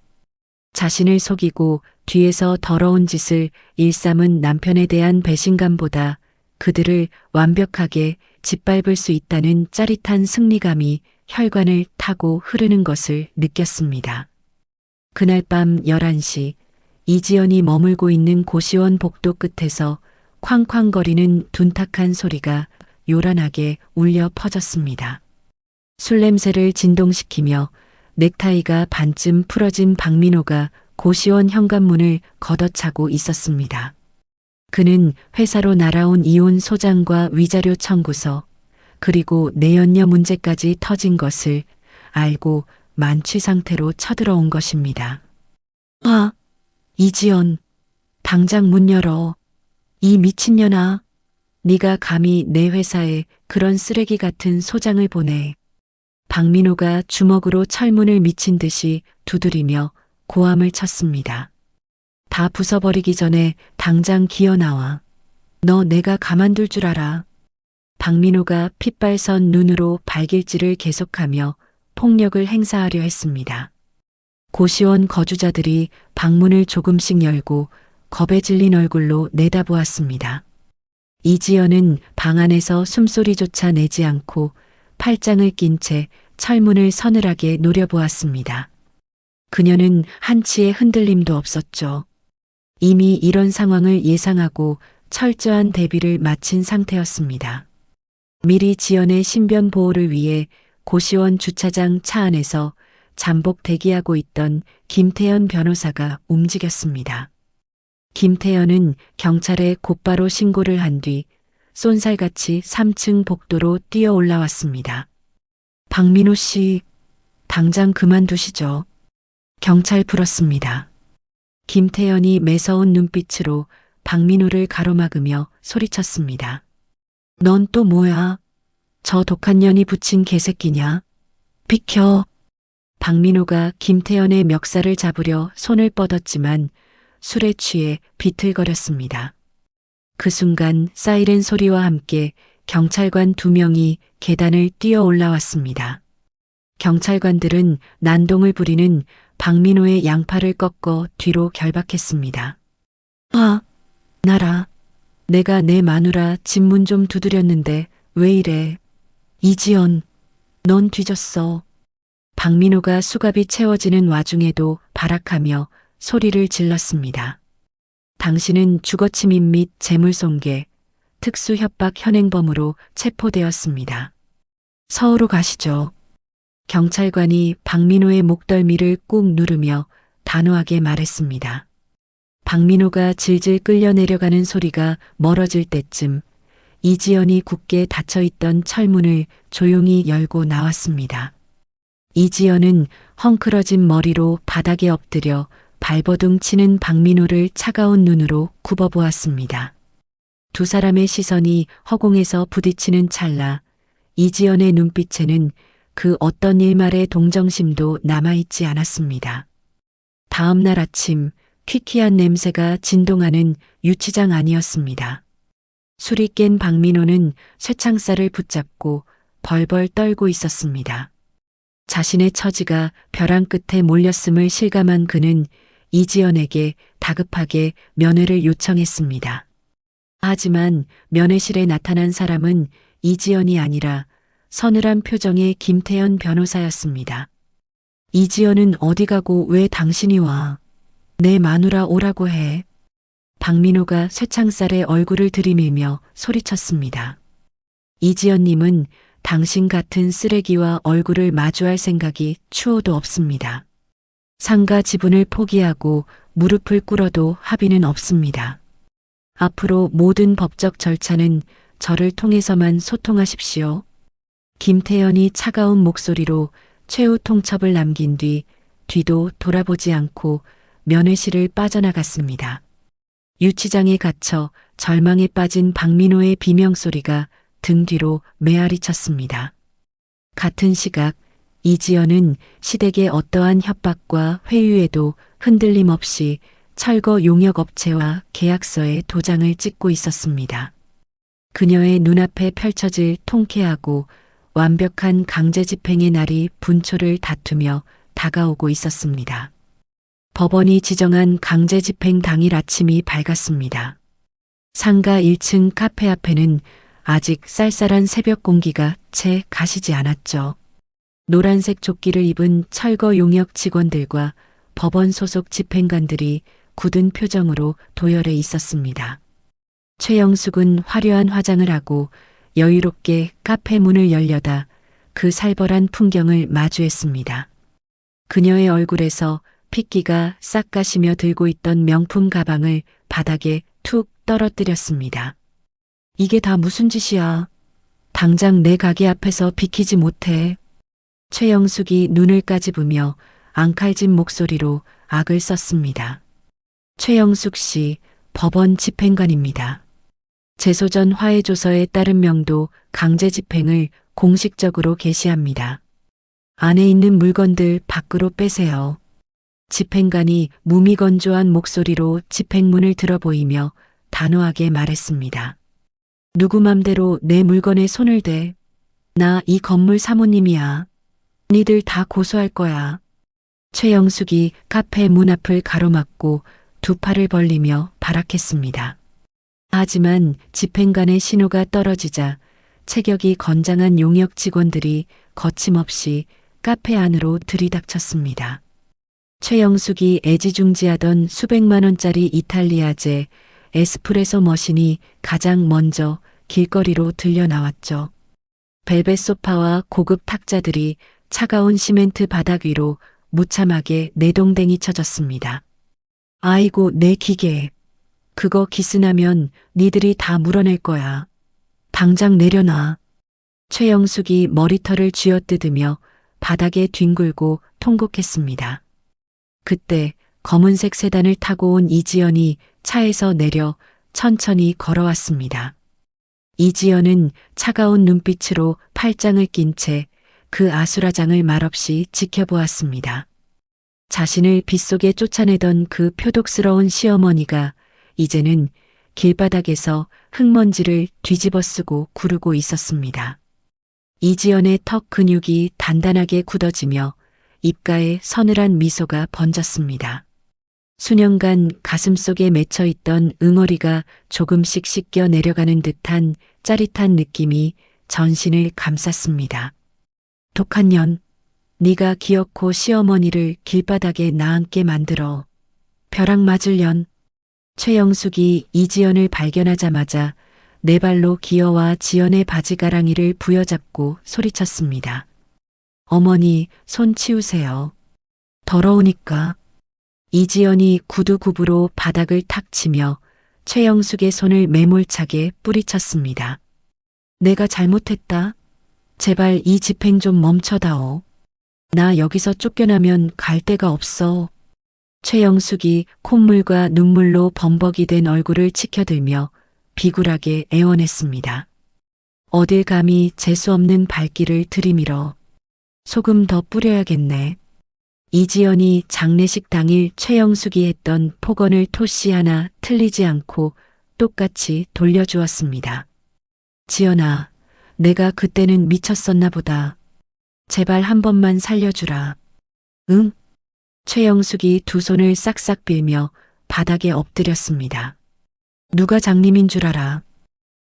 자신을 속이고 뒤에서 더러운 짓을 일삼은 남편에 대한 배신감보다 그들을 완벽하게 짓밟을 수 있다는 짜릿한 승리감이 혈관을 타고 흐르는 것을 느꼈습니다. 그날 밤 11시 이지연이 머물고 있는 고시원 복도 끝에서 쾅쾅거리는 둔탁한 소리가 요란하게 울려 퍼졌습니다. 술 냄새를 진동시키며 넥타이가 반쯤 풀어진 박민호가 고시원 현관문을 걷어차고 있었습니다. 그는 회사로 날아온 이혼 소장과 위자료 청구서 그리고 내연녀 문제까지 터진 것을 알고 만취 상태로 쳐들어온 것입니다. 아, 이지연, 당장 문 열어. 이 미친년아, 네가 감히 내 회사에 그런 쓰레기 같은 소장을 보내. 박민호가 주먹으로 철문을 미친 듯이 두드리며 고함을 쳤습니다. 다 부숴버리기 전에 당장 기어 나와. 너 내가 가만둘 줄 알아. 박민호가 핏발선 눈으로 발길질을 계속하며 폭력을 행사하려 했습니다. 고시원 거주자들이 방문을 조금씩 열고 겁에 질린 얼굴로 내다보았습니다. 이지연은 방 안에서 숨소리조차 내지 않고 팔짱을 낀 채 철문을 서늘하게 노려보았습니다. 그녀는 한치의 흔들림도 없었죠. 이미 이런 상황을 예상하고 철저한 대비를 마친 상태였습니다. 미리 지연의 신변 보호를 위해 고시원 주차장 차 안에서 잠복 대기하고 있던 김태현 변호사가 움직였습니다. 김태현은 경찰에 곧바로 신고를 한 뒤 쏜살같이 3층 복도로 뛰어 올라왔습니다. 박민호 씨, 당장 그만두시죠. 경찰 불었습니다. 김태현이 매서운 눈빛으로 박민호를 가로막으며 소리쳤습니다. 넌 또 뭐야? 저 독한 년이 붙인 개새끼냐? 비켜. 박민호가 김태현의 멱살을 잡으려 손을 뻗었지만 술에 취해 비틀거렸습니다. 그 순간 사이렌 소리와 함께 경찰관 2명이 계단을 뛰어 올라왔습니다. 경찰관들은 난동을 부리는 박민호의 양팔을 꺾어 뒤로 결박했습니다. 아, 나라. 내가 내 마누라 집 문 좀 두드렸는데 왜 이래. 이지연, 넌 뒤졌어. 박민호가 수갑이 채워지는 와중에도 발악하며 소리를 질렀습니다. 당신은 주거침입 및 재물손괴, 특수협박 현행범으로 체포되었습니다. 서울로 가시죠. 경찰관이 박민호의 목덜미를 꾹 누르며 단호하게 말했습니다. 박민호가 질질 끌려 내려가는 소리가 멀어질 때쯤 이지연이 굳게 닫혀있던 철문을 조용히 열고 나왔습니다. 이지연은 헝클어진 머리로 바닥에 엎드려 발버둥 치는 박민호를 차가운 눈으로 굽어보았습니다. 두 사람의 시선이 허공에서 부딪히는 찰나 이지연의 눈빛에는 그 어떤 일말의 동정심도 남아있지 않았습니다. 다음 날 아침 퀴퀴한 냄새가 진동하는 유치장 안이었습니다. 술이 깬 박민호는 쇠창살을 붙잡고 벌벌 떨고 있었습니다. 자신의 처지가 벼랑 끝에 몰렸음을 실감한 그는 이지연에게 다급하게 면회를 요청했습니다. 하지만 면회실에 나타난 사람은 이지연이 아니라 서늘한 표정의 김태현 변호사였습니다. 이지연은 어디 가고 왜 당신이 와? 내 마누라 오라고 해. 박민호가 쇠창살에 얼굴을 들이밀며 소리쳤습니다. 이지연님은 당신 같은 쓰레기와 얼굴을 마주할 생각이 추호도 없습니다. 상가 지분을 포기하고 무릎을 꿇어도 합의는 없습니다. 앞으로 모든 법적 절차는 저를 통해서만 소통하십시오. 김태현이 차가운 목소리로 최후 통첩을 남긴 뒤도 돌아보지 않고 면회실을 빠져나갔습니다. 유치장에 갇혀 절망에 빠진 박민호의 비명소리가 등 뒤로 메아리 쳤습니다. 같은 시각 이지연은 시댁의 어떠한 협박과 회유에도 흔들림 없이 철거 용역업체와 계약서에 도장을 찍고 있었습니다. 그녀의 눈앞에 펼쳐질 통쾌하고 완벽한 강제집행의 날이 분초를 다투며 다가오고 있었습니다. 법원이 지정한 강제집행 당일 아침이 밝았습니다. 상가 1층 카페 앞에는 아직 쌀쌀한 새벽 공기가 채 가시지 않았죠. 노란색 조끼를 입은 철거 용역 직원들과 법원 소속 집행관들이 굳은 표정으로 도열해 있었습니다. 최영숙은 화려한 화장을 하고 여유롭게 카페 문을 열려다 그 살벌한 풍경을 마주했습니다. 그녀의 얼굴에서 핏기가 싹 가시며 들고 있던 명품 가방을 바닥에 툭 떨어뜨렸습니다. 이게 다 무슨 짓이야? 당장 내 가게 앞에서 비키지 못해. 최영숙이 눈을 까집으며 앙칼진 목소리로 악을 썼습니다. 최영숙 씨, 법원 집행관입니다. 재소전 화해조서에 따른 명도 강제 집행을 공식적으로 게시합니다. 안에 있는 물건들 밖으로 빼세요. 집행관이 무미건조한 목소리로 집행문을 들어보이며 단호하게 말했습니다. 누구 맘대로 내 물건에 손을 대. 나 이 건물 사모님이야. 니들 다 고소할 거야. 최영숙이 카페 문 앞을 가로막고 두 팔을 벌리며 발악했습니다. 하지만 집행관의 신호가 떨어지자 체격이 건장한 용역 직원들이 거침없이 카페 안으로 들이닥쳤습니다. 최영숙이 애지중지하던 수백만 원짜리 이탈리아제 에스프레소 머신이 가장 먼저 길거리로 들려 나왔죠. 벨벳 소파와 고급 탁자들이 차가운 시멘트 바닥 위로 무참하게 내동댕이 쳐졌습니다. 아이고 내 기계. 그거 기스나면 니들이 다 물어낼 거야. 당장 내려놔. 최영숙이 머리털을 쥐어뜯으며 바닥에 뒹굴고 통곡했습니다. 그때 검은색 세단을 타고 온 이지연이 차에서 내려 천천히 걸어왔습니다. 이지연은 차가운 눈빛으로 팔짱을 낀 채 그 아수라장을 말없이 지켜보았습니다. 자신을 빗속에 쫓아내던 그 표독스러운 시어머니가 이제는 길바닥에서 흙먼지를 뒤집어 쓰고 구르고 있었습니다. 이지연의 턱 근육이 단단하게 굳어지며 입가에 서늘한 미소가 번졌습니다. 수년간 가슴속에 맺혀있던 응어리가 조금씩 씻겨 내려가는 듯한 짜릿한 느낌이 전신을 감쌌습니다. 독한 년, 네가 기어코 시어머니를 길바닥에 나앉게 만들어. 벼락 맞을 년. 최영숙이 이지연을 발견하자마자 네 발로 기어와 지연의 바지가랑이를 부여잡고 소리쳤습니다. 어머니, 손 치우세요. 더러우니까. 이지연이 구두굽으로 바닥을 탁 치며 최영숙의 손을 매몰차게 뿌리쳤습니다. 내가 잘못했다. 제발 이 집행 좀 멈춰다오. 나 여기서 쫓겨나면 갈 데가 없어. 최영숙이 콧물과 눈물로 범벅이 된 얼굴을 치켜들며 비굴하게 애원했습니다. 어딜 감히 재수없는 발길을 들이밀어. 소금 더 뿌려야겠네. 이지연이 장례식 당일 최영숙이 했던 폭언을 토시 하나 틀리지 않고 똑같이 돌려주었습니다. 지연아, 내가 그때는 미쳤었나 보다. 제발 한 번만 살려주라. 응? 최영숙이 두 손을 싹싹 빌며 바닥에 엎드렸습니다. 누가 장님인 줄 알아.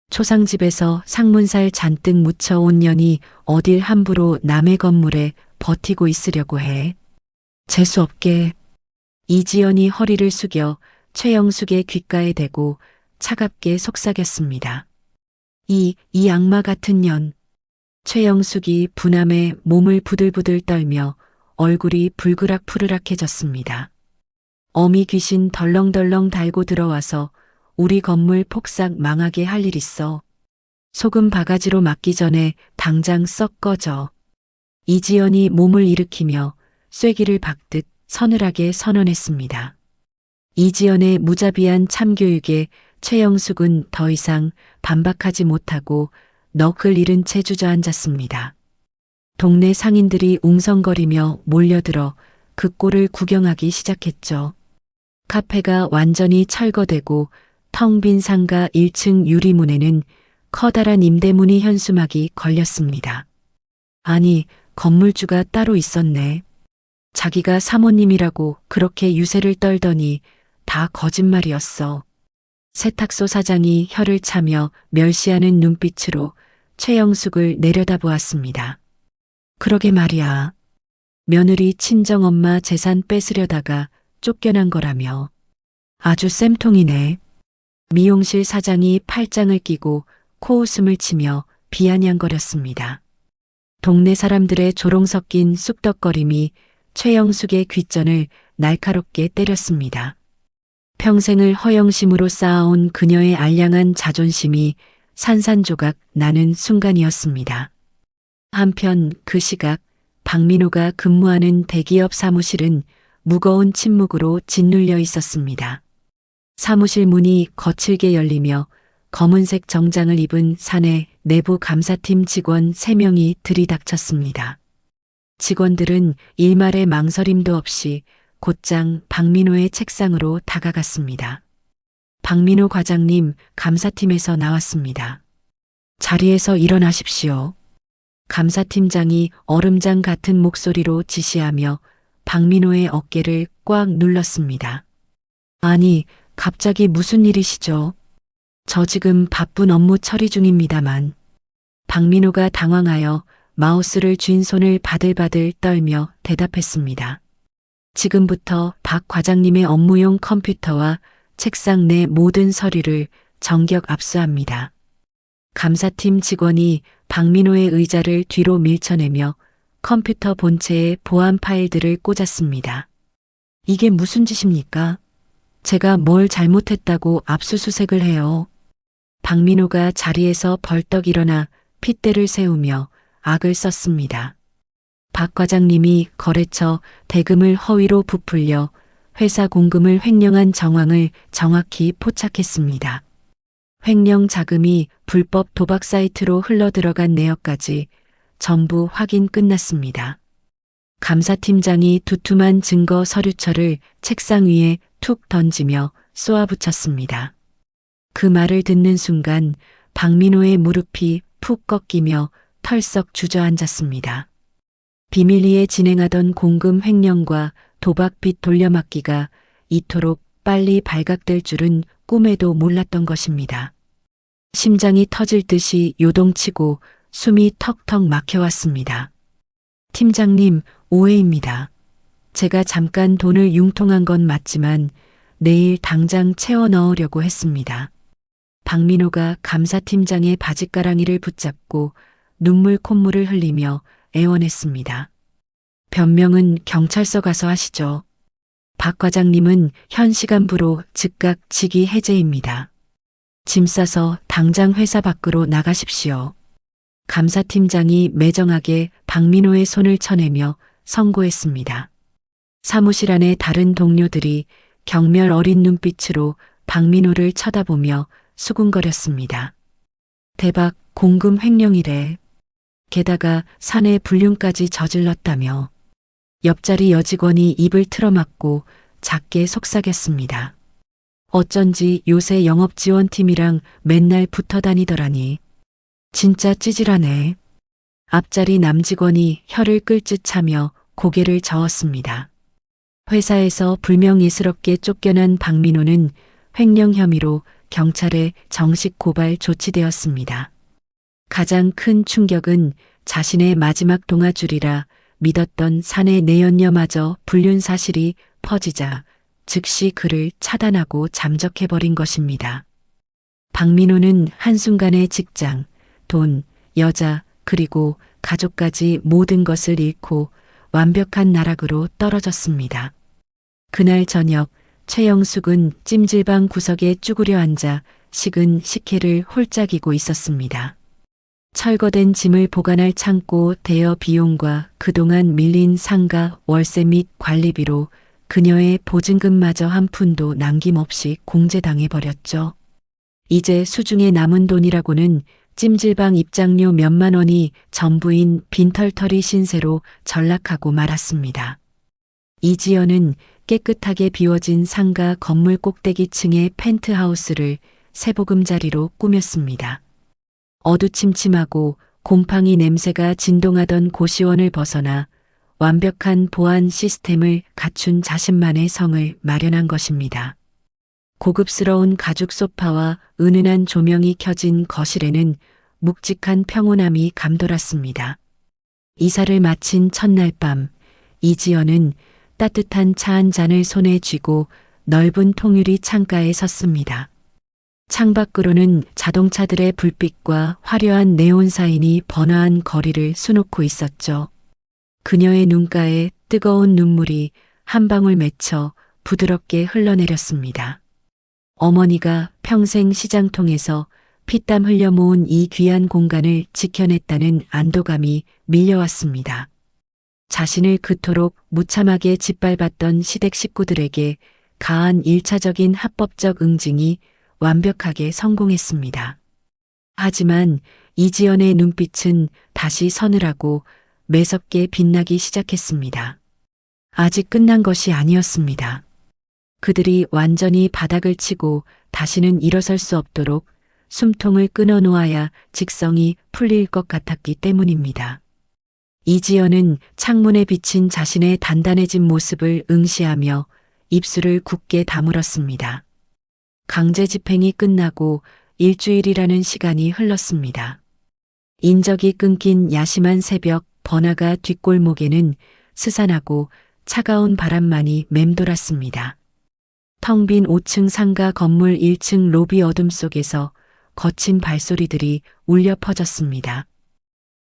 초상집에서 상문살 잔뜩 묻혀온 년이 어딜 함부로 남의 건물에 버티고 있으려고 해. 재수없게. 이지연이 허리를 숙여 최영숙의 귓가에 대고 차갑게 속삭였습니다. 이 악마 같은 년. 최영숙이 분함에 몸을 부들부들 떨며 얼굴이 불그락푸르락해졌습니다. 어미 귀신 덜렁덜렁 달고 들어와서 우리 건물 폭삭 망하게 할 일 있어. 소금 바가지로 맞기 전에 당장 썩 꺼져. 이지연이 몸을 일으키며 쐐기를 박듯 서늘하게 선언했습니다. 이지연의 무자비한 참교육에 최영숙은 더 이상 반박하지 못하고 넋을 잃은 채 주저앉았습니다. 동네 상인들이 웅성거리며 몰려들어 그 꼴을 구경하기 시작했죠. 카페가 완전히 철거되고 텅 빈 상가 1층 유리문에는 커다란 임대문이 현수막이 걸렸습니다. 아니, 건물주가 따로 있었네. 자기가 사모님이라고 그렇게 유세를 떨더니 다 거짓말이었어. 세탁소 사장이 혀를 차며 멸시하는 눈빛으로 최영숙을 내려다보았습니다. 그러게 말이야. 며느리 친정엄마 재산 뺏으려다가 쫓겨난 거라며. 아주 쌤통이네. 미용실 사장이 팔짱을 끼고 코웃음을 치며 비아냥거렸습니다. 동네 사람들의 조롱 섞인 쑥덕거림이 최영숙의 귓전을 날카롭게 때렸습니다. 평생을 허영심으로 쌓아온 그녀의 알량한 자존심이 산산조각 나는 순간이었습니다. 한편 그 시각 박민호가 근무하는 대기업 사무실은 무거운 침묵으로 짓눌려 있었습니다. 사무실 문이 거칠게 열리며 검은색 정장을 입은 사내 내부 감사팀 직원 3명이 들이닥쳤습니다. 직원들은 일말의 망설임도 없이 곧장 박민호의 책상으로 다가갔습니다. 박민호 과장님, 감사팀에서 나왔습니다. 자리에서 일어나십시오. 감사팀장이 얼음장 같은 목소리로 지시하며 박민호의 어깨를 꽉 눌렀습니다. 아니, 갑자기 무슨 일이시죠? 저 지금 바쁜 업무 처리 중입니다만. 박민호가 당황하여 마우스를 쥔 손을 바들바들 떨며 대답했습니다. 지금부터 박 과장님의 업무용 컴퓨터와 책상 내 모든 서류를 정격 압수합니다. 감사팀 직원이 박민호의 의자를 뒤로 밀쳐내며 컴퓨터 본체에 보안 파일들을 꽂았습니다. 이게 무슨 짓입니까? 제가 뭘 잘못했다고 압수수색을 해요. 박민호가 자리에서 벌떡 일어나 핏대를 세우며 악을 썼습니다. 박 과장님이 거래처 대금을 허위로 부풀려 회사 공금을 횡령한 정황을 정확히 포착했습니다. 횡령 자금이 불법 도박 사이트로 흘러들어간 내역까지 전부 확인 끝났습니다. 감사팀장이 두툼한 증거 서류철을 책상 위에 툭 던지며 쏘아붙였습니다. 그 말을 듣는 순간 박민호의 무릎이 푹 꺾이며 털썩 주저앉았습니다. 비밀리에 진행하던 공금 횡령과 도박 빚 돌려막기가 이토록 빨리 발각될 줄은 꿈에도 몰랐던 것입니다. 심장이 터질 듯이 요동치고 숨이 턱턱 막혀왔습니다. 팀장님, 오해입니다. 제가 잠깐 돈을 융통한 건 맞지만 내일 당장 채워 넣으려고 했습니다. 박민호가 감사팀장의 바짓가랑이를 붙잡고 눈물 콧물을 흘리며 애원했습니다. 변명은 경찰서 가서 하시죠. 박 과장님은 현 시간부로 즉각 직위 해제입니다. 짐 싸서 당장 회사 밖으로 나가십시오. 감사팀장이 매정하게 박민호의 손을 쳐내며 선고했습니다. 사무실 안의 다른 동료들이 경멸 어린 눈빛으로 박민호를 쳐다보며 수군거렸습니다. 대박, 공금 횡령이래. 게다가 사내 불륜까지 저질렀다며. 옆자리 여직원이 입을 틀어막고 작게 속삭였습니다. 어쩐지 요새 영업지원팀이랑 맨날 붙어 다니더라니. 진짜 찌질하네. 앞자리 남직원이 혀를 끌짓 차며 고개를 저었습니다. 회사에서 불명예스럽게 쫓겨난 박민호는 횡령 혐의로 경찰에 정식 고발 조치되었습니다. 가장 큰 충격은 자신의 마지막 동아줄이라 믿었던 사내 내연녀마저 불륜 사실이 퍼지자 즉시 그를 차단하고 잠적해버린 것입니다. 박민호는 한순간에 직장, 돈, 여자, 그리고 가족까지 모든 것을 잃고 완벽한 나락으로 떨어졌습니다. 그날 저녁 최영숙은 찜질방 구석에 쭈그려 앉아 식은 식혜를 홀짝이고 있었습니다. 철거된 짐을 보관할 창고 대여 비용과 그동안 밀린 상가 월세 및 관리비로 그녀의 보증금마저 한 푼도 남김없이 공제당해버렸죠. 이제 수중에 남은 돈이라고는 찜질방 입장료 몇만 원이 전부인 빈털터리 신세로 전락하고 말았습니다. 이지연은 깨끗하게 비워진 상가 건물 꼭대기층의 펜트하우스를 세보금자리로 꾸몄습니다. 어두침침하고 곰팡이 냄새가 진동하던 고시원을 벗어나 완벽한 보안 시스템을 갖춘 자신만의 성을 마련한 것입니다. 고급스러운 가죽 소파와 은은한 조명이 켜진 거실에는 묵직한 평온함이 감돌았습니다. 이사를 마친 첫날 밤, 이지연은 따뜻한 차 한 잔을 손에 쥐고 넓은 통유리 창가에 섰습니다. 창밖으로는 자동차들의 불빛과 화려한 네온 사인이 번화한 거리를 수놓고 있었죠. 그녀의 눈가에 뜨거운 눈물이 한 방울 맺혀 부드럽게 흘러내렸습니다. 어머니가 평생 시장통에서 피땀 흘려 모은 이 귀한 공간을 지켜냈다는 안도감이 밀려왔습니다. 자신을 그토록 무참하게 짓밟았던 시댁 식구들에게 가한 1차적인 합법적 응징이 완벽하게 성공했습니다. 하지만 이지연의 눈빛은 다시 서늘하고 매섭게 빛나기 시작했습니다. 아직 끝난 것이 아니었습니다. 그들이 완전히 바닥을 치고 다시는 일어설 수 없도록 숨통을 끊어 놓아야 직성이 풀릴 것 같았기 때문입니다. 이지연은 창문에 비친 자신의 단단해진 모습을 응시하며 입술을 굳게 다물었습니다. 강제 집행이 끝나고 일주일이라는 시간이 흘렀습니다. 인적이 끊긴 야심한 새벽 번화가 뒷골목에는 스산하고 차가운 바람만이 맴돌았습니다. 텅 빈 5층 상가 건물 1층 로비 어둠 속에서 거친 발소리들이 울려 퍼졌습니다.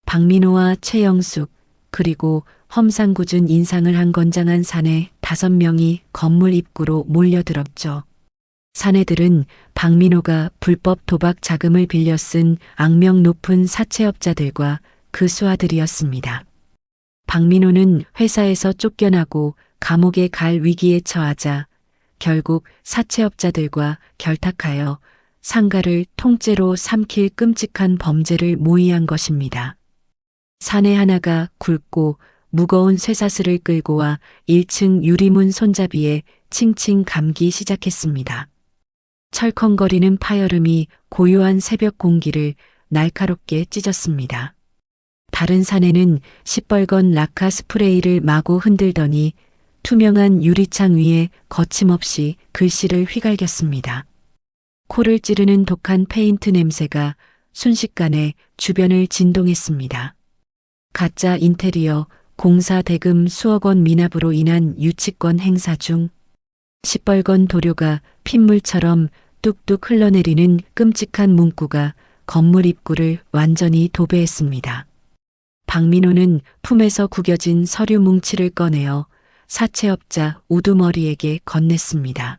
박민호와 최영숙 그리고 험상궂은 인상을 한 건장한 사내 5명이 건물 입구로 몰려들었죠. 사내들은 박민호가 불법 도박 자금을 빌려 쓴 악명 높은 사채업자들과 그 수하들이었습니다. 박민호는 회사에서 쫓겨나고 감옥에 갈 위기에 처하자 결국 사채업자들과 결탁하여 상가를 통째로 삼킬 끔찍한 범죄를 모의한 것입니다. 사내 하나가 굵고 무거운 쇠사슬을 끌고 와 1층 유리문 손잡이에 칭칭 감기 시작했습니다. 철컹거리는 파열음이 고요한 새벽 공기를 날카롭게 찢었습니다. 다른 사내는 시뻘건 라카 스프레이를 마구 흔들더니 투명한 유리창 위에 거침없이 글씨를 휘갈겼습니다. 코를 찌르는 독한 페인트 냄새가 순식간에 주변을 진동했습니다. 가짜 인테리어, 공사 대금 수억 원 미납으로 인한 유치권 행사 중 시뻘건 도료가 핏물처럼 뚝뚝 흘러내리는 끔찍한 문구가 건물 입구를 완전히 도배했습니다. 박민호는 품에서 구겨진 서류 뭉치를 꺼내어 사채업자 우두머리에게 건넸습니다.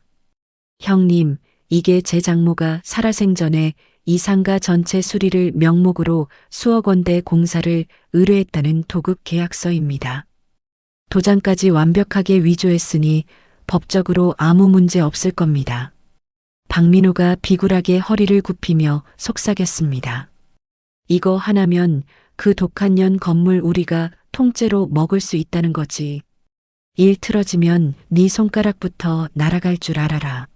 형님, 이게 제 장모가 살아생전에 이 상가 전체 수리를 명목으로 수억 원대 공사를 의뢰했다는 도급 계약서입니다. 도장까지 완벽하게 위조했으니 법적으로 아무 문제 없을 겁니다. 박민호가 비굴하게 허리를 굽히며 속삭였습니다. 이거 하나면 그 독한 년 건물 우리가 통째로 먹을 수 있다는 거지. 일 틀어지면 네 손가락부터 날아갈 줄 알아라.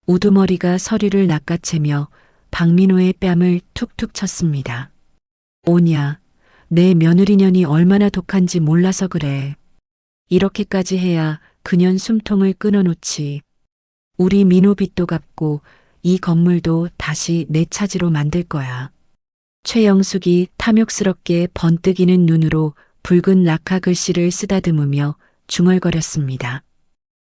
우두머리가 서류를 낚아채며 박민호의 뺨을 툭툭 쳤습니다. 오냐, 내 며느리년이 얼마나 독한지 몰라서 그래. 이렇게까지 해야 그년 숨통을 끊어놓지. 우리 민호 빚도 갚고 이 건물도 다시 내 차지로 만들 거야. 최영숙이 탐욕스럽게 번뜩이는 눈으로 붉은 낙하 글씨를 쓰다듬으며 중얼거렸습니다.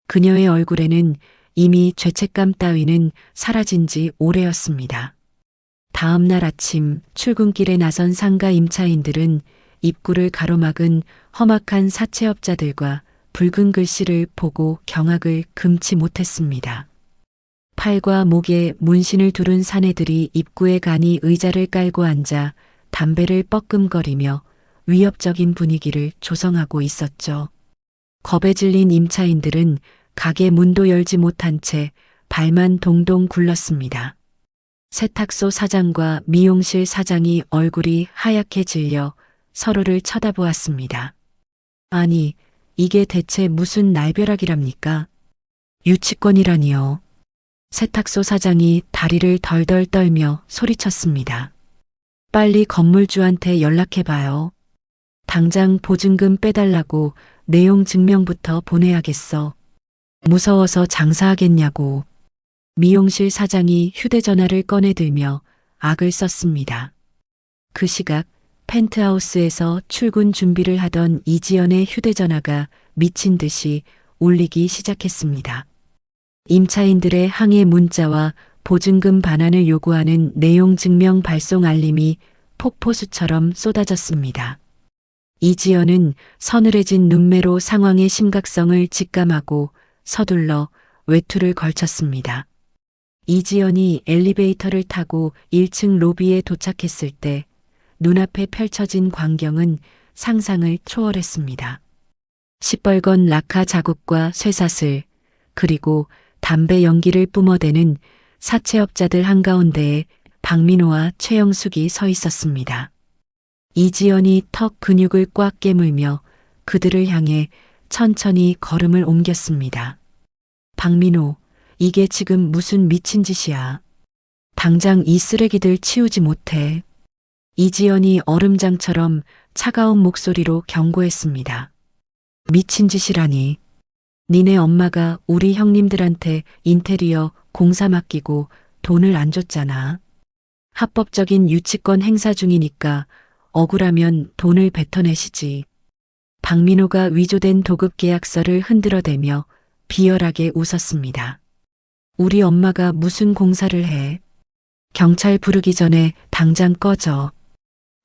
그녀의 얼굴에는 이미 죄책감 따위는 사라진 지 오래였습니다. 다음 날 아침 출근길에 나선 상가 임차인들은 입구를 가로막은 험악한 사채업자들과 붉은 글씨를 보고 경악을 금치 못했습니다. 팔과 목에 문신을 두른 사내들이 입구에 가니 의자를 깔고 앉아 담배를 뻐끔거리며 위협적인 분위기를 조성하고 있었죠. 겁에 질린 임차인들은 가게 문도 열지 못한 채 발만 동동 굴렀습니다. 세탁소 사장과 미용실 사장이 얼굴이 하얗게 질려 서로를 쳐다보았습니다. 아니, 이게 대체 무슨 날벼락이랍니까? 유치권이라니요. 세탁소 사장이 다리를 덜덜 떨며 소리쳤습니다. 빨리 건물주한테 연락해봐요. 당장 보증금 빼달라고 내용 증명부터 보내야겠어. 무서워서 장사하겠냐고. 미용실 사장이 휴대전화를 꺼내들며 악을 썼습니다. 그 시각 펜트하우스에서 출근 준비를 하던 이지연의 휴대전화가 미친 듯이 울리기 시작했습니다. 임차인들의 항해 문자와 보증금 반환을 요구하는 내용 증명 발송 알림이 폭포수처럼 쏟아졌습니다. 이지연은 서늘해진 눈매로 상황의 심각성을 직감하고 서둘러 외투를 걸쳤습니다. 이지연이 엘리베이터를 타고 1층 로비에 도착했을 때 눈앞에 펼쳐진 광경은 상상을 초월했습니다. 시뻘건 라카 자국과 쇠사슬, 그리고 담배 연기를 뿜어대는 사채업자들 한가운데에 박민호와 최영숙이 서 있었습니다. 이지연이 턱 근육을 꽉 깨물며 그들을 향해 천천히 걸음을 옮겼습니다. 박민호, 이게 지금 무슨 미친 짓이야. 당장 이 쓰레기들 치우지 못해. 이지연이 얼음장처럼 차가운 목소리로 경고했습니다. 미친 짓이라니. 니네 엄마가 우리 형님들한테 인테리어 공사 맡기고 돈을 안 줬잖아. 합법적인 유치권 행사 중이니까 억울하면 돈을 뱉어내시지. 박민호가 위조된 도급 계약서를 흔들어대며 비열하게 웃었습니다. 우리 엄마가 무슨 공사를 해. 경찰 부르기 전에 당장 꺼져.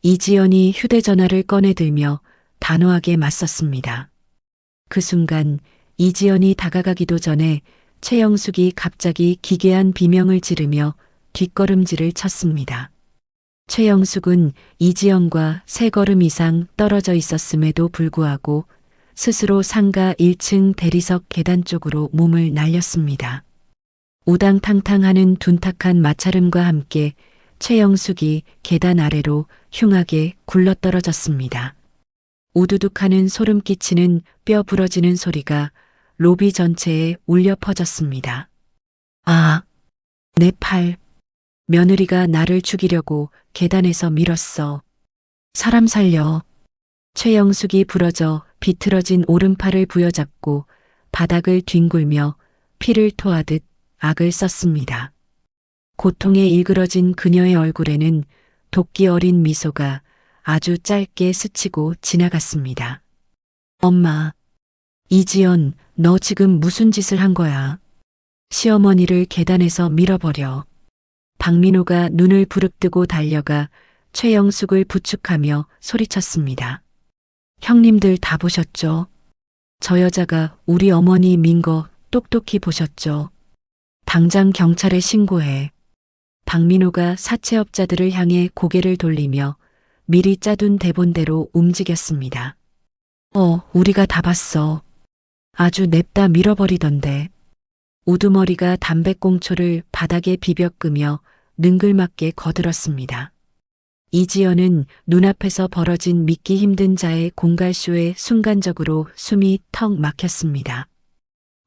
이지연이 휴대전화를 꺼내들며 단호하게 맞섰습니다. 그 순간 이지연이 다가가기도 전에 최영숙이 갑자기 기괴한 비명을 지르며 뒷걸음질을 쳤습니다. 최영숙은 이지연과 3걸음 이상 떨어져 있었음에도 불구하고 스스로 상가 1층 대리석 계단 쪽으로 몸을 날렸습니다. 우당탕탕하는 둔탁한 마찰음과 함께 최영숙이 계단 아래로 흉하게 굴러떨어졌습니다. 우두둑하는 소름 끼치는 뼈 부러지는 소리가 로비 전체에 울려 퍼졌습니다. 아, 내 팔. 며느리가 나를 죽이려고 계단에서 밀었어. 사람 살려. 최영숙이 부러져 비틀어진 오른팔을 부여잡고 바닥을 뒹굴며 피를 토하듯 악을 썼습니다. 고통에 일그러진 그녀의 얼굴에는 도끼 어린 미소가 아주 짧게 스치고 지나갔습니다. 엄마, 이지연, 너 지금 무슨 짓을 한 거야? 시어머니를 계단에서 밀어버려. 박민호가 눈을 부릅뜨고 달려가 최영숙을 부축하며 소리쳤습니다. 형님들 다 보셨죠? 저 여자가 우리 어머니 민 거 똑똑히 보셨죠? 당장 경찰에 신고해. 박민호가 사채업자들을 향해 고개를 돌리며 미리 짜둔 대본대로 움직였습니다. 우리가 다 봤어. 아주 냅다 밀어버리던데. 우두머리가 담배꽁초를 바닥에 비벼 끄며 능글맞게 거들었습니다. 이지연은 눈앞에서 벌어진 믿기 힘든 자의 공갈쇼에 순간적으로 숨이 턱 막혔습니다.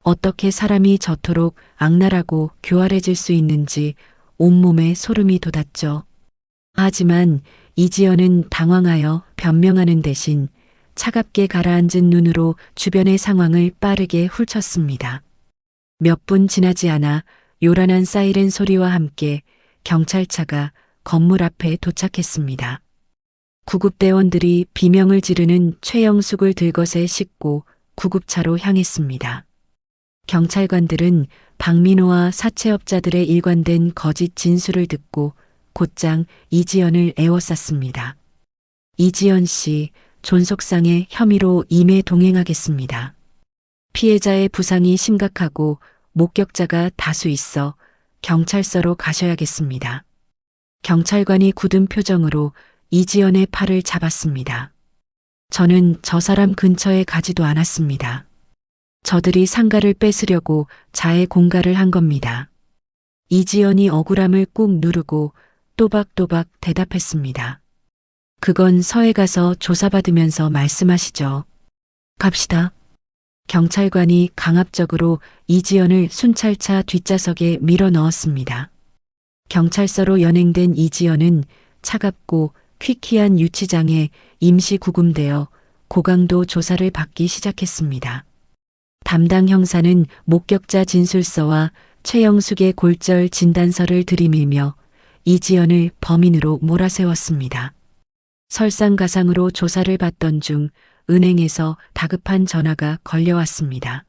어떻게 사람이 저토록 악랄하고 교활해질 수 있는지 온몸에 소름이 돋았죠. 하지만 이지연은 당황하여 변명하는 대신 차갑게 가라앉은 눈으로 주변의 상황을 빠르게 훑었습니다. 몇 분 지나지 않아 요란한 사이렌 소리와 함께 경찰차가 건물 앞에 도착했습니다. 구급대원들이 비명을 지르는 최영숙을 들것에 싣고 구급차로 향했습니다. 경찰관들은 박민호와 사채업자들의 일관된 거짓 진술을 듣고 곧장 이지연을 애워쌌습니다. 이지연 씨, 존속상해 혐의로 임해 동행하겠습니다. 피해자의 부상이 심각하고 목격자가 다수 있어 경찰서로 가셔야겠습니다. 경찰관이 굳은 표정으로 이지연의 팔을 잡았습니다. 저는 저 사람 근처에 가지도 않았습니다. 저들이 상가를 뺏으려고 자해 공갈을 한 겁니다. 이지연이 억울함을 꾹 누르고 또박또박 대답했습니다. 그건 서해 가서 조사받으면서 말씀하시죠. 갑시다. 경찰관이 강압적으로 이지연을 순찰차 뒷좌석에 밀어 넣었습니다. 경찰서로 연행된 이지연은 차갑고 퀴퀴한 유치장에 임시 구금되어 고강도 조사를 받기 시작했습니다. 담당 형사는 목격자 진술서와 최영숙의 골절 진단서를 들이밀며 이지연을 범인으로 몰아세웠습니다. 설상가상으로 조사를 받던 중 은행에서 다급한 전화가 걸려왔습니다.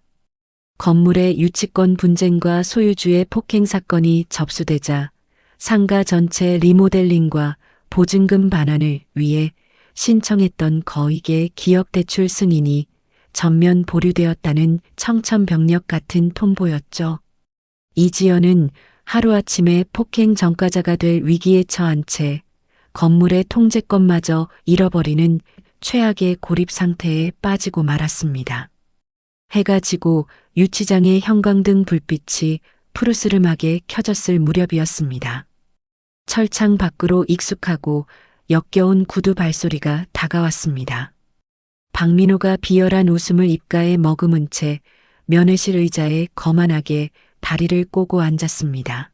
건물의 유치권 분쟁과 소유주의 폭행 사건이 접수되자 상가 전체 리모델링과 보증금 반환을 위해 신청했던 거액의 기업대출 승인이 전면 보류되었다는 청천벽력 같은 통보였죠. 이지연은 하루아침에 폭행 전과자가 될 위기에 처한 채 건물의 통제권마저 잃어버리는 최악의 고립 상태에 빠지고 말았습니다. 해가 지고 유치장의 형광등 불빛이 푸르스름하게 켜졌을 무렵이었습니다. 철창 밖으로 익숙하고 역겨운 구두 발소리가 다가왔습니다. 박민호가 비열한 웃음을 입가에 머금은 채 면회실 의자에 거만하게 다리를 꼬고 앉았습니다.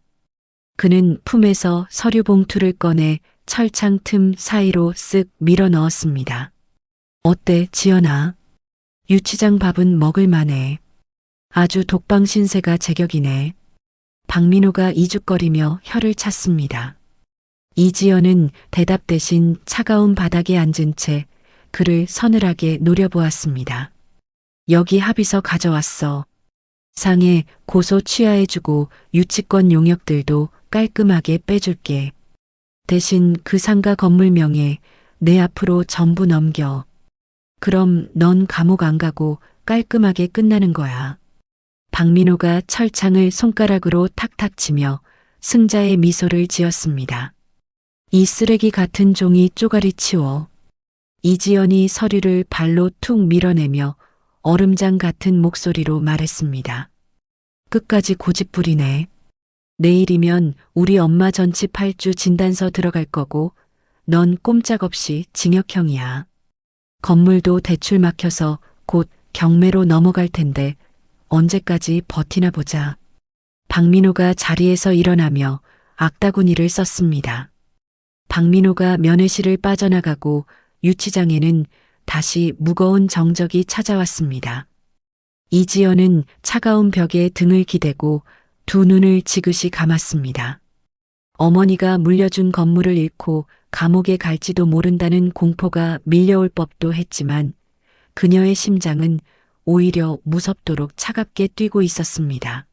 그는 품에서 서류 봉투를 꺼내 철창 틈 사이로 쓱 밀어 넣었습니다. 어때, 지연아? 유치장 밥은 먹을만해. 아주 독방 신세가 제격이네. 박민호가 이죽거리며 혀를 찼습니다. 이지연은 대답 대신 차가운 바닥에 앉은 채 그를 서늘하게 노려보았습니다. 여기 합의서 가져왔어. 상해 고소 취하해주고 유치권 용역들도 깔끔하게 빼줄게. 대신 그 상가 건물 명에 내 앞으로 전부 넘겨. 그럼 넌 감옥 안 가고 깔끔하게 끝나는 거야. 박민호가 철창을 손가락으로 탁탁 치며 승자의 미소를 지었습니다. 이 쓰레기 같은 종이 쪼가리 치워. 이지연이 서류를 발로 툭 밀어내며 얼음장 같은 목소리로 말했습니다. 끝까지 고집부리네. 내일이면 우리 엄마 전치 8주 진단서 들어갈 거고 넌 꼼짝없이 징역형이야. 건물도 대출 막혀서 곧 경매로 넘어갈 텐데 언제까지 버티나 보자. 박민호가 자리에서 일어나며 악다구니를 썼습니다. 박민호가 면회실을 빠져나가고 유치장에는 다시 무거운 정적이 찾아왔습니다. 이지연은 차가운 벽에 등을 기대고 두 눈을 지그시 감았습니다. 어머니가 물려준 건물을 잃고 감옥에 갈지도 모른다는 공포가 밀려올 법도 했지만 그녀의 심장은 오히려 무섭도록 차갑게 뛰고 있었습니다.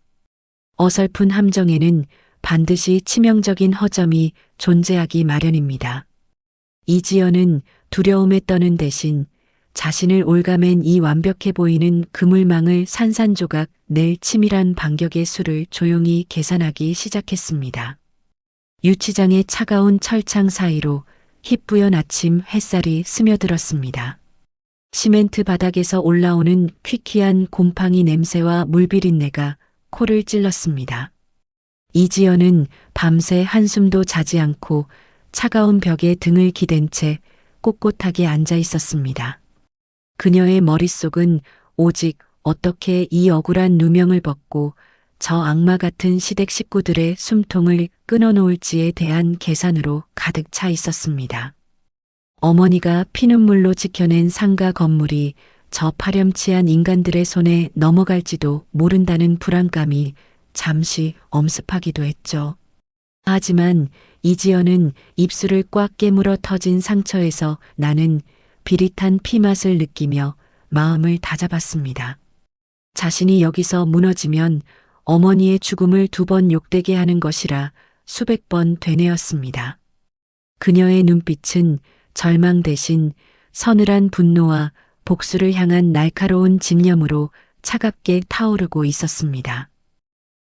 어설픈 함정에는 반드시 치명적인 허점이 존재하기 마련입니다. 이지연은 두려움에 떠는 대신 자신을 올가맨 이 완벽해 보이는 그물망을 산산조각 낼 치밀한 반격의 수를 조용히 계산하기 시작했습니다. 유치장의 차가운 철창 사이로 희뿌연 아침 햇살이 스며들었습니다. 시멘트 바닥에서 올라오는 퀴퀴한 곰팡이 냄새와 물비린내가 코를 찔렀습니다. 이지연은 밤새 한숨도 자지 않고 차가운 벽에 등을 기댄 채 꼿꼿하게 앉아 있었습니다. 그녀의 머릿속은 오직 어떻게 이 억울한 누명을 벗고 저 악마 같은 시댁 식구들의 숨통을 끊어놓을지에 대한 계산으로 가득 차 있었습니다. 어머니가 피눈물로 지켜낸 상가 건물이 저 파렴치한 인간들의 손에 넘어갈지도 모른다는 불안감이 잠시 엄습하기도 했죠. 하지만 이지연은 입술을 꽉 깨물어 터진 상처에서 나는 비릿한 피맛을 느끼며 마음을 다잡았습니다. 자신이 여기서 무너지면 어머니의 죽음을 2번 욕되게 하는 것이라 수백 번 되뇌었습니다. 그녀의 눈빛은 절망 대신 서늘한 분노와 복수를 향한 날카로운 집념으로 차갑게 타오르고 있었습니다.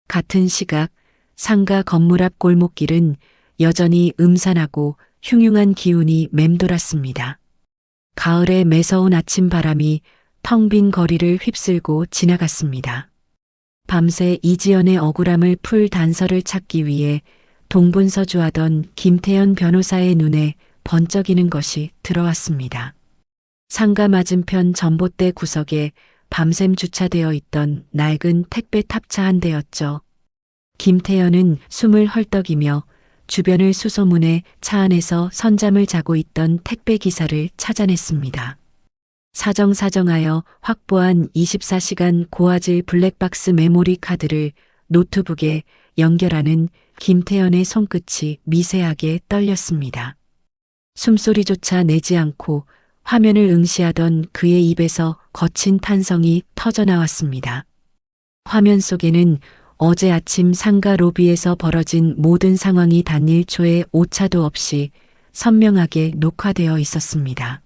같은 시각 상가 건물 앞 골목길은 여전히 음산하고 흉흉한 기운이 맴돌았습니다. 가을의 매서운 아침 바람이 텅 빈 거리를 휩쓸고 지나갔습니다. 밤새 이지연의 억울함을 풀 단서를 찾기 위해 동분서주하던 김태현 변호사의 눈에 번쩍이는 것이 들어왔습니다. 상가 맞은편 전봇대 구석에 밤샘 주차되어 있던 낡은 택배 탑차 한 대였죠. 김태현은 숨을 헐떡이며 주변을 수소문해 차 안에서 선잠을 자고 있던 택배 기사를 찾아냈습니다. 사정사정하여 확보한 24시간 고화질 블랙박스 메모리 카드를 노트북에 연결하는 김태현의 손끝이 미세하게 떨렸습니다. 숨소리조차 내지 않고 화면을 응시하던 그의 입에서 거친 탄성이 터져나왔습니다. 화면 속에는 어제 아침 상가 로비에서 벌어진 모든 상황이 단 1초의 오차도 없이 선명하게 녹화되어 있었습니다.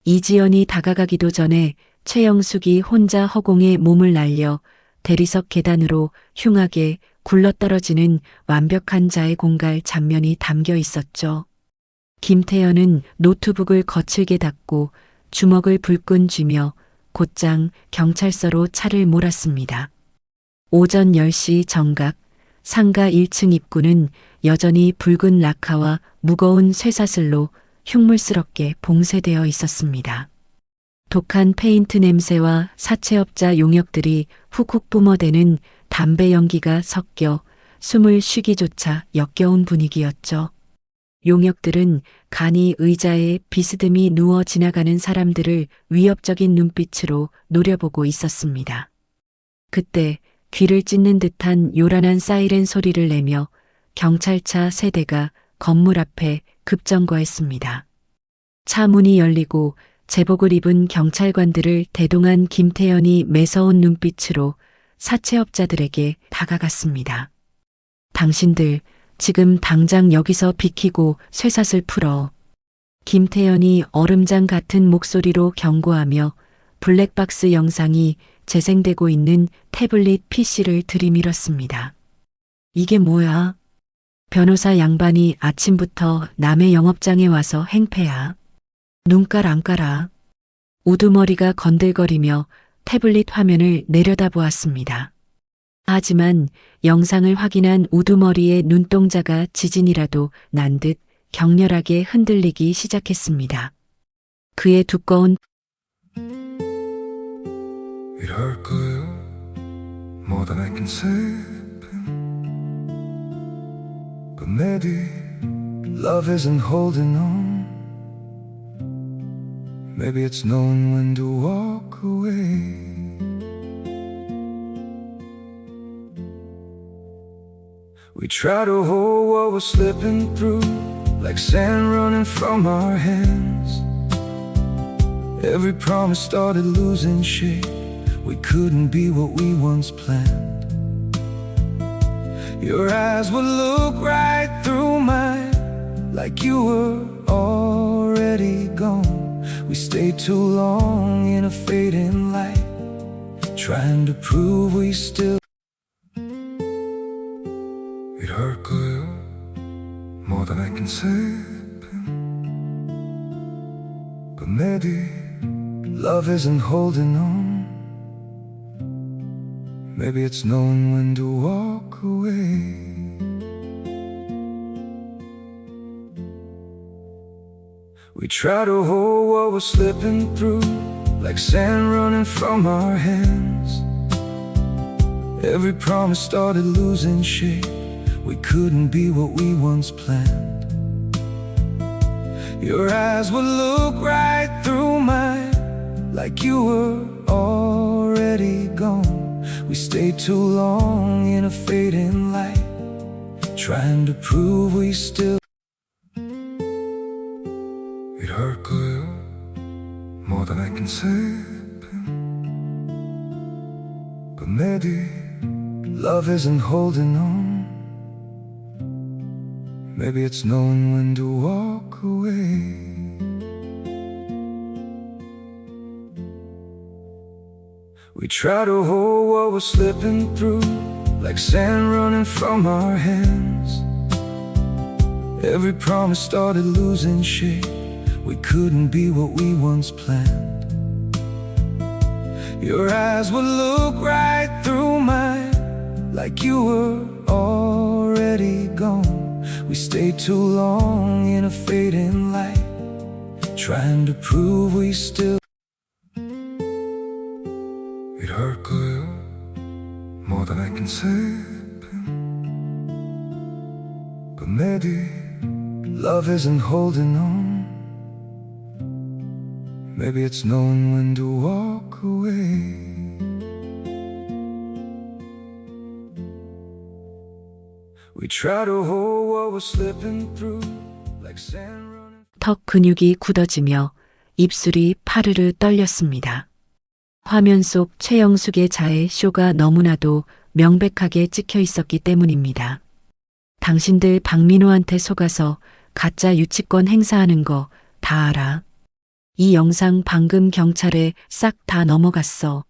이지연이 다가가기도 전에 최영숙이 혼자 허공에 몸을 날려 대리석 계단으로 흉하게 굴러떨어지는 완벽한 자의 공갈 장면이 담겨 있었죠. 김태현은 노트북을 거칠게 닫고 주먹을 불끈 쥐며 곧장 경찰서로 차를 몰았습니다. 오전 10시 정각 상가 1층 입구는 여전히 붉은 락카와 무거운 쇠사슬로 흉물스럽게 봉쇄되어 있었습니다. 독한 페인트 냄새와 사채업자 용역들이 훅훅 뿜어대는 담배 연기가 섞여 숨을 쉬기조차 역겨운 분위기였죠. 용역들은 간이 의자에 비스듬히 누워 지나가는 사람들을 위협적인 눈빛으로 노려보고 있었습니다. 그때 귀를 찢는 듯한 요란한 사이렌 소리를 내며 경찰차 3대가 건물 앞에 급정거했습니다. 차 문이 열리고 제복을 입은 경찰관들을 대동한 김태현이 매서운 눈빛으로 사채업자들에게 다가갔습니다. 당신들 지금 당장 여기서 비키고 쇠사슬 풀어. 김태현이 얼음장 같은 목소리로 경고하며 블랙박스 영상이 재생되고 있는 태블릿 PC를 들이밀었습니다. 이게 뭐야? 변호사 양반이 아침부터 남의 영업장에 와서 행패야. 눈깔 안 깔아. 우두머리가 건들거리며 태블릿 화면을 내려다보았습니다. 하지만 영상을 확인한 우두머리의 눈동자가 지진이라도 난 듯 격렬하게 흔들리기 시작했습니다. 그의 두꺼운 It hurt good, more than I can say. But maybe love isn't holding on. Maybe it's knowing when to walk away. We try to hold what we're slipping through, like sand running from our hands. Every promise started losing shape. We couldn't be what we once planned. Your eyes would look right through mine, like you were already gone. We stayed too long in a fading light, trying to prove we still. It hurt good, more than I can say. But maybe love isn't holding on. Maybe it's knowing when to walk away. We try to hold what we're slipping through, like sand running from our hands. Every promise started losing shape. We couldn't be what we once planned. Your eyes would look right through mine, like you were already gone. We stayed too long in a fading light, trying to prove we still. It hurt clear, more than I can say. But maybe love isn't holding on. Maybe it's knowing when to walk away. We try to hold what we're slipping through, like sand running from our hands. Every promise started losing shape. We couldn't be what we once planned. Your eyes would look right through mine, like you were already gone. We stayed too long in a fading light, trying to prove we still. It hurt clear, more than I can say. But maybe love isn't holding on. Maybe it's knowing when to walk away. We try to hold what we're slipping through, like sand running. 턱 근육이 굳어지며 입술이 파르르 떨렸습니다. 화면 속 최영숙의 자해 쇼가 너무나도 명백하게 찍혀 있었기 때문입니다. 당신들 박민호한테 속아서 가짜 유치권 행사하는 거 다 알아. 이 영상 방금 경찰에 싹 다 넘어갔어.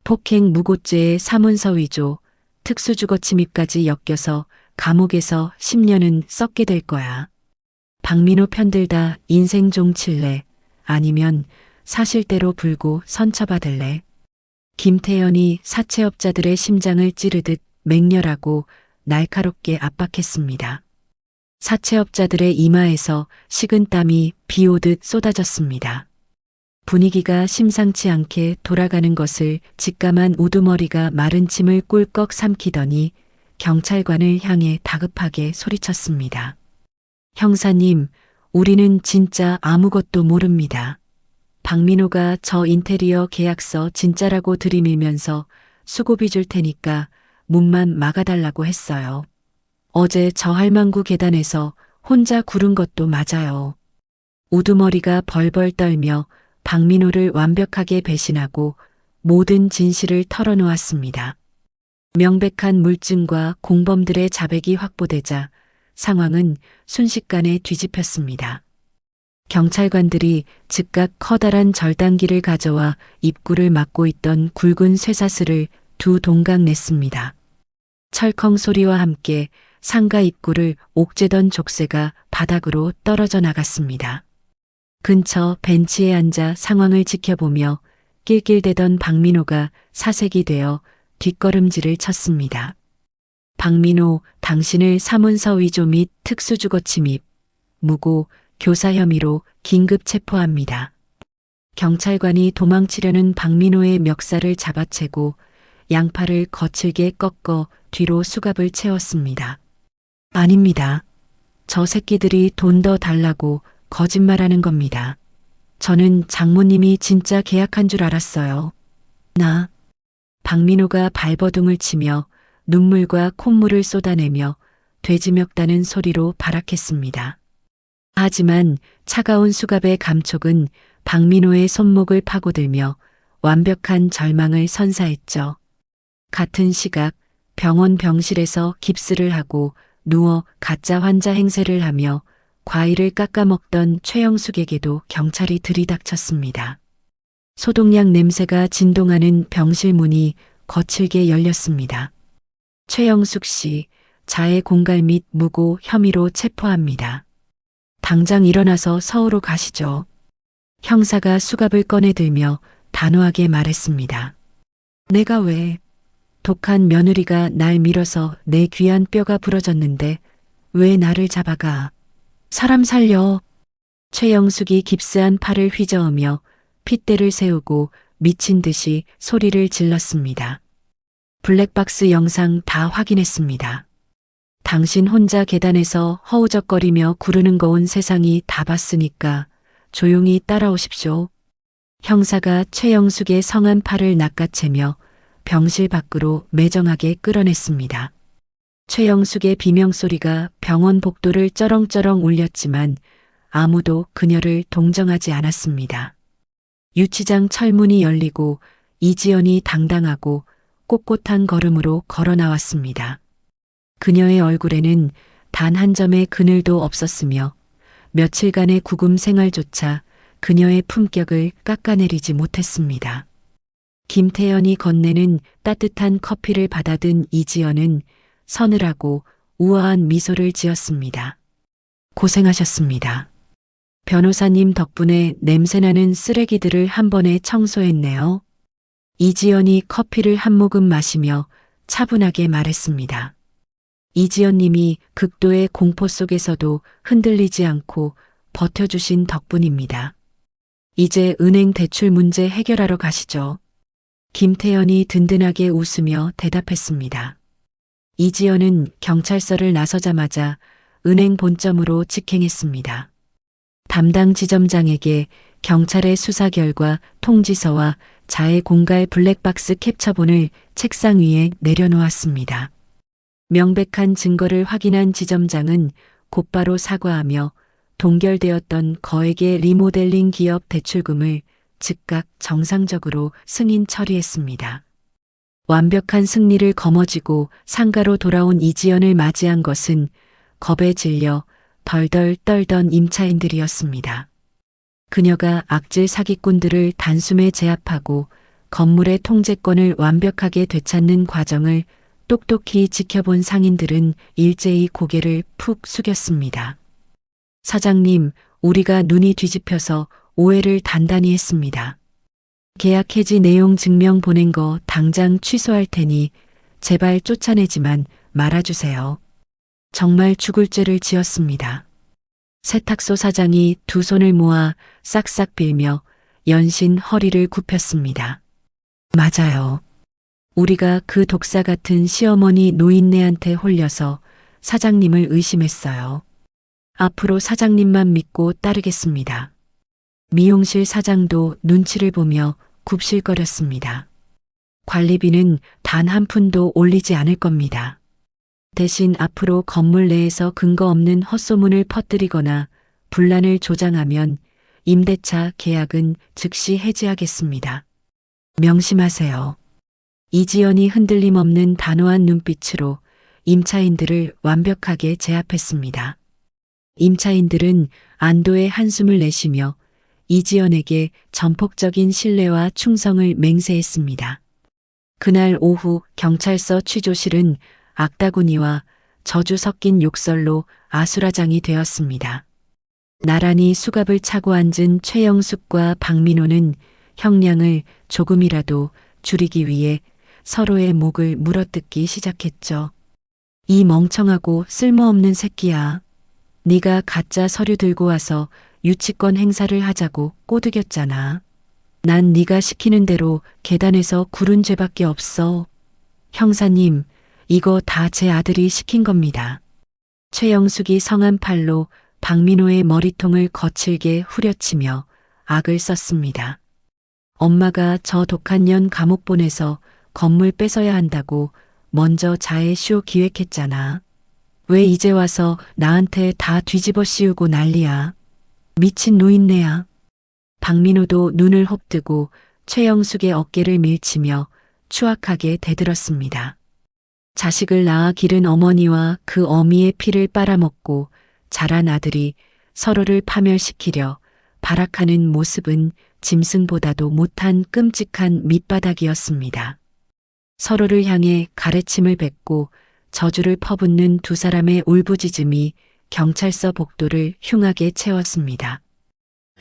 폭행 무고죄의 사문서 위조, 특수주거 침입까지 엮여서 감옥에서 10년은 썩게 될 거야. 박민호 편들다 인생 종 칠래? 아니면 사실대로 불고 선처받을래? 김태현이 사채업자들의 심장을 찌르듯 맹렬하고 날카롭게 압박했습니다. 사채업자들의 이마에서 식은땀이 비오듯 쏟아졌습니다. 분위기가 심상치 않게 돌아가는 것을 직감한 우두머리가 마른 침을 꿀꺽 삼키더니 경찰관을 향해 다급하게 소리쳤습니다. 형사님, 우리는 진짜 아무것도 모릅니다. 박민호가 저 인테리어 계약서 진짜라고 들이밀면서 수고비 줄 테니까 문만 막아달라고 했어요. 어제 저 할망구 계단에서 혼자 구른 것도 맞아요. 우두머리가 벌벌 떨며 박민호를 완벽하게 배신하고 모든 진실을 털어놓았습니다. 명백한 물증과 공범들의 자백이 확보되자 상황은 순식간에 뒤집혔습니다. 경찰관들이 즉각 커다란 절단기를 가져와 입구를 막고 있던 굵은 쇠사슬을 두 동강 냈습니다. 철컹 소리와 함께 상가 입구를 옥죄던 족쇄가 바닥으로 떨어져 나갔습니다. 근처 벤치에 앉아 상황을 지켜보며 낄낄대던 박민호가 사색이 되어 뒷걸음질을 쳤습니다. 박민호, 당신을 사문서 위조 및 특수주거 침입, 무고, 교사 혐의로 긴급 체포합니다. 경찰관이 도망치려는 박민호의 멱살을 잡아채고 양팔을 거칠게 꺾어 뒤로 수갑을 채웠습니다. 아닙니다. 저 새끼들이 돈 더 달라고 거짓말하는 겁니다. 저는 장모님이 진짜 계약한 줄 알았어요. 박민호가 발버둥을 치며 눈물과 콧물을 쏟아내며 돼지멱다는 소리로 발악했습니다. 하지만 차가운 수갑의 감촉은 박민호의 손목을 파고들며 완벽한 절망을 선사했죠. 같은 시각 병원 병실에서 깁스를 하고 누워 가짜 환자 행세를 하며 과일을 깎아먹던 최영숙에게도 경찰이 들이닥쳤습니다. 소독약 냄새가 진동하는 병실 문이 거칠게 열렸습니다. 최영숙 씨, 자해 공갈 및 무고 혐의로 체포합니다. 당장 일어나서 서울로 가시죠. 형사가 수갑을 꺼내들며 단호하게 말했습니다. 내가 왜? 독한 며느리가 날 밀어서 내 귀한 뼈가 부러졌는데 왜 나를 잡아가? 사람 살려. 최영숙이 깁스한 팔을 휘저으며 핏대를 세우고 미친 듯이 소리를 질렀습니다. 블랙박스 영상 다 확인했습니다. 당신 혼자 계단에서 허우적거리며 구르는 거 온 세상이 다 봤으니까 조용히 따라오십시오. 형사가 최영숙의 성한 팔을 낚아채며 병실 밖으로 매정하게 끌어냈습니다. 최영숙의 비명소리가 병원 복도를 쩌렁쩌렁 울렸지만 아무도 그녀를 동정하지 않았습니다. 유치장 철문이 열리고 이지연이 당당하고 꼿꼿한 걸음으로 걸어 나왔습니다. 그녀의 얼굴에는 단 한 점의 그늘도 없었으며 며칠간의 구금 생활조차 그녀의 품격을 깎아내리지 못했습니다. 김태연이 건네는 따뜻한 커피를 받아든 이지연은 서늘하고 우아한 미소를 지었습니다. 고생하셨습니다. 변호사님 덕분에 냄새나는 쓰레기들을 한 번에 청소했네요. 이지연이 커피를 한 모금 마시며 차분하게 말했습니다. 이지연님이 극도의 공포 속에서도 흔들리지 않고 버텨주신 덕분입니다. 이제 은행 대출 문제 해결하러 가시죠. 김태연이 든든하게 웃으며 대답했습니다. 이지연은 경찰서를 나서자마자 은행 본점으로 직행했습니다. 담당 지점장에게 경찰의 수사 결과 통지서와 자해 공갈 블랙박스 캡처본을 책상 위에 내려놓았습니다. 명백한 증거를 확인한 지점장은 곧바로 사과하며 동결되었던 거액의 리모델링 기업 대출금을 즉각 정상적으로 승인 처리했습니다. 완벽한 승리를 거머쥐고 상가로 돌아온 이지연을 맞이한 것은 겁에 질려 덜덜 떨던 임차인들이었습니다. 그녀가 악질 사기꾼들을 단숨에 제압하고 건물의 통제권을 완벽하게 되찾는 과정을 똑똑히 지켜본 상인들은 일제히 고개를 푹 숙였습니다. 사장님, 우리가 눈이 뒤집혀서 오해를 단단히 했습니다. 계약 해지 내용 증명 보낸 거 당장 취소할 테니 제발 쫓아내지만 말아주세요. 정말 죽을 죄를 지었습니다. 세탁소 사장이 두 손을 모아 싹싹 빌며 연신 허리를 굽혔습니다. 맞아요. 우리가 그 독사 같은 시어머니 노인네한테 홀려서 사장님을 의심했어요. 앞으로 사장님만 믿고 따르겠습니다. 미용실 사장도 눈치를 보며 굽실거렸습니다. 관리비는 단 한 푼도 올리지 않을 겁니다. 대신 앞으로 건물 내에서 근거 없는 헛소문을 퍼뜨리거나 분란을 조장하면 임대차 계약은 즉시 해지하겠습니다. 명심하세요. 이지연이 흔들림 없는 단호한 눈빛으로 임차인들을 완벽하게 제압했습니다. 임차인들은 안도의 한숨을 내쉬며 이지연에게 전폭적인 신뢰와 충성을 맹세했습니다. 그날 오후 경찰서 취조실은 악다구니와 저주 섞인 욕설로 아수라장이 되었습니다. 나란히 수갑을 차고 앉은 최영숙과 박민호는 형량을 조금이라도 줄이기 위해 서로의 목을 물어뜯기 시작했죠. 이 멍청하고 쓸모없는 새끼야. 네가 가짜 서류 들고 와서 유치권 행사를 하자고 꼬드겼잖아. 난 네가 시키는 대로 계단에서 구른 죄밖에 없어. 형사님, 이거 다 제 아들이 시킨 겁니다. 최영숙이 성한 팔로 박민호의 머리통을 거칠게 후려치며 악을 썼습니다. 엄마가 저 독한 년 감옥 보내서 건물 뺏어야 한다고 먼저 자해 쇼 기획했잖아. 왜 이제 와서 나한테 다 뒤집어 씌우고 난리야. 미친 노인네야. 박민호도 눈을 홉뜨고 최영숙의 어깨를 밀치며 추악하게 대들었습니다. 자식을 낳아 기른 어머니와 그 어미의 피를 빨아먹고 자란 아들이 서로를 파멸시키려 발악하는 모습은 짐승보다도 못한 끔찍한 밑바닥이었습니다. 서로를 향해 가래침을 뱉고 저주를 퍼붓는 두 사람의 울부짖음이 경찰서 복도를 흉하게 채웠습니다.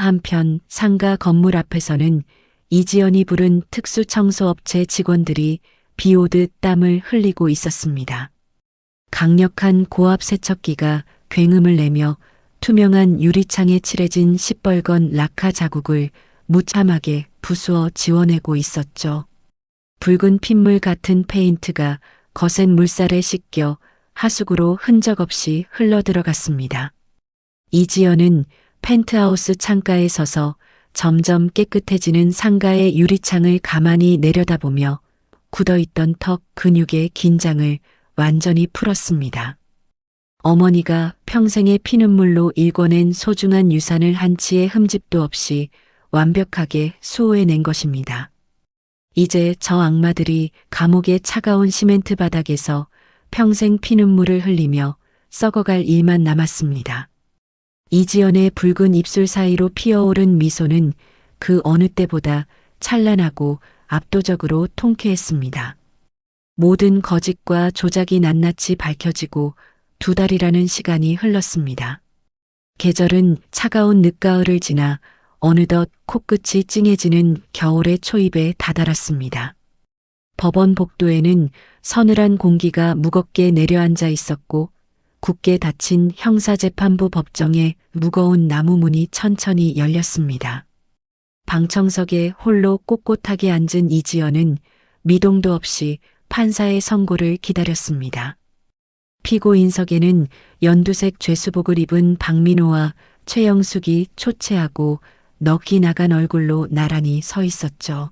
한편 상가 건물 앞에서는 이지연이 부른 특수청소업체 직원들이 비 오듯 땀을 흘리고 있었습니다. 강력한 고압 세척기가 굉음을 내며 투명한 유리창에 칠해진 시뻘건 라카 자국을 무참하게 부수어 지워내고 있었죠. 붉은 핏물 같은 페인트가 거센 물살에 씻겨 하수구로 흔적 없이 흘러들어갔습니다. 이지연은 펜트하우스 창가에 서서 점점 깨끗해지는 상가의 유리창을 가만히 내려다보며 굳어있던 턱 근육의 긴장을 완전히 풀었습니다. 어머니가 평생의 피눈물로 일궈낸 소중한 유산을 한치의 흠집도 없이 완벽하게 수호해낸 것입니다. 이제 저 악마들이 감옥의 차가운 시멘트 바닥에서 평생 피눈물을 흘리며 썩어갈 일만 남았습니다. 이지연의 붉은 입술 사이로 피어오른 미소는 그 어느 때보다 찬란하고 압도적으로 통쾌했습니다. 모든 거짓과 조작이 낱낱이 밝혀지고 2달이라는 시간이 흘렀습니다. 계절은 차가운 늦가을을 지나 어느덧 코끝이 찡해지는 겨울의 초입에 다다랐습니다. 법원 복도에는 서늘한 공기가 무겁게 내려앉아 있었고 굳게 닫힌 형사재판부 법정에 무거운 나무 문이 천천히 열렸습니다. 방청석에 홀로 꼿꼿하게 앉은 이지연은 미동도 없이 판사의 선고를 기다렸습니다. 피고인석에는 연두색 죄수복을 입은 박민호와 최영숙이 초췌하고 넋이 나간 얼굴로 나란히 서 있었죠.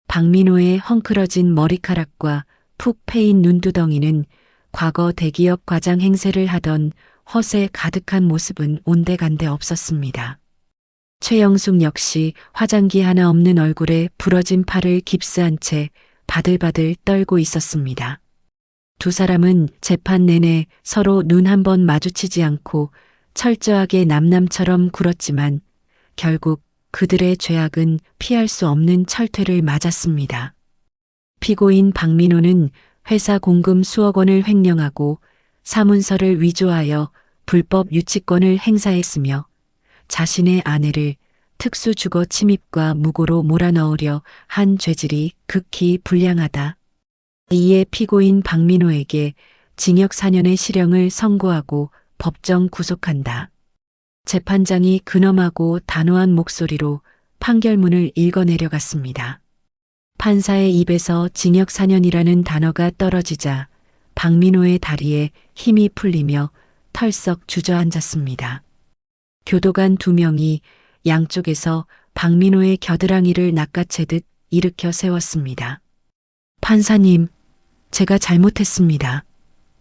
박민호의 헝클어진 머리카락과 푹 패인 눈두덩이는 과거 대기업 과장 행세를 하던 허세 가득한 모습은 온데간데 없었습니다. 최영숙 역시 화장기 하나 없는 얼굴에 부러진 팔을 깁스한 채 바들바들 떨고 있었습니다. 두 사람은 재판 내내 서로 눈 한 번 마주치지 않고 철저하게 남남처럼 굴었지만 결국 그들의 죄악은 피할 수 없는 철퇴를 맞았습니다. 피고인 박민호는 회사 공금 수억 원을 횡령하고 사문서를 위조하여 불법 유치권을 행사했으며 자신의 아내를 특수주거 침입과 무고로 몰아넣으려 한 죄질이 극히 불량하다. 이에 피고인 박민호에게 징역 4년의 실형을 선고하고 법정 구속한다. 재판장이 근엄하고 단호한 목소리로 판결문을 읽어내려갔습니다. 판사의 입에서 징역 4년이라는 단어가 떨어지자 박민호의 다리에 힘이 풀리며 털썩 주저앉았습니다. 교도관 2명이 양쪽에서 박민호의 겨드랑이를 낚아채듯 일으켜 세웠습니다. 판사님, 제가 잘못했습니다.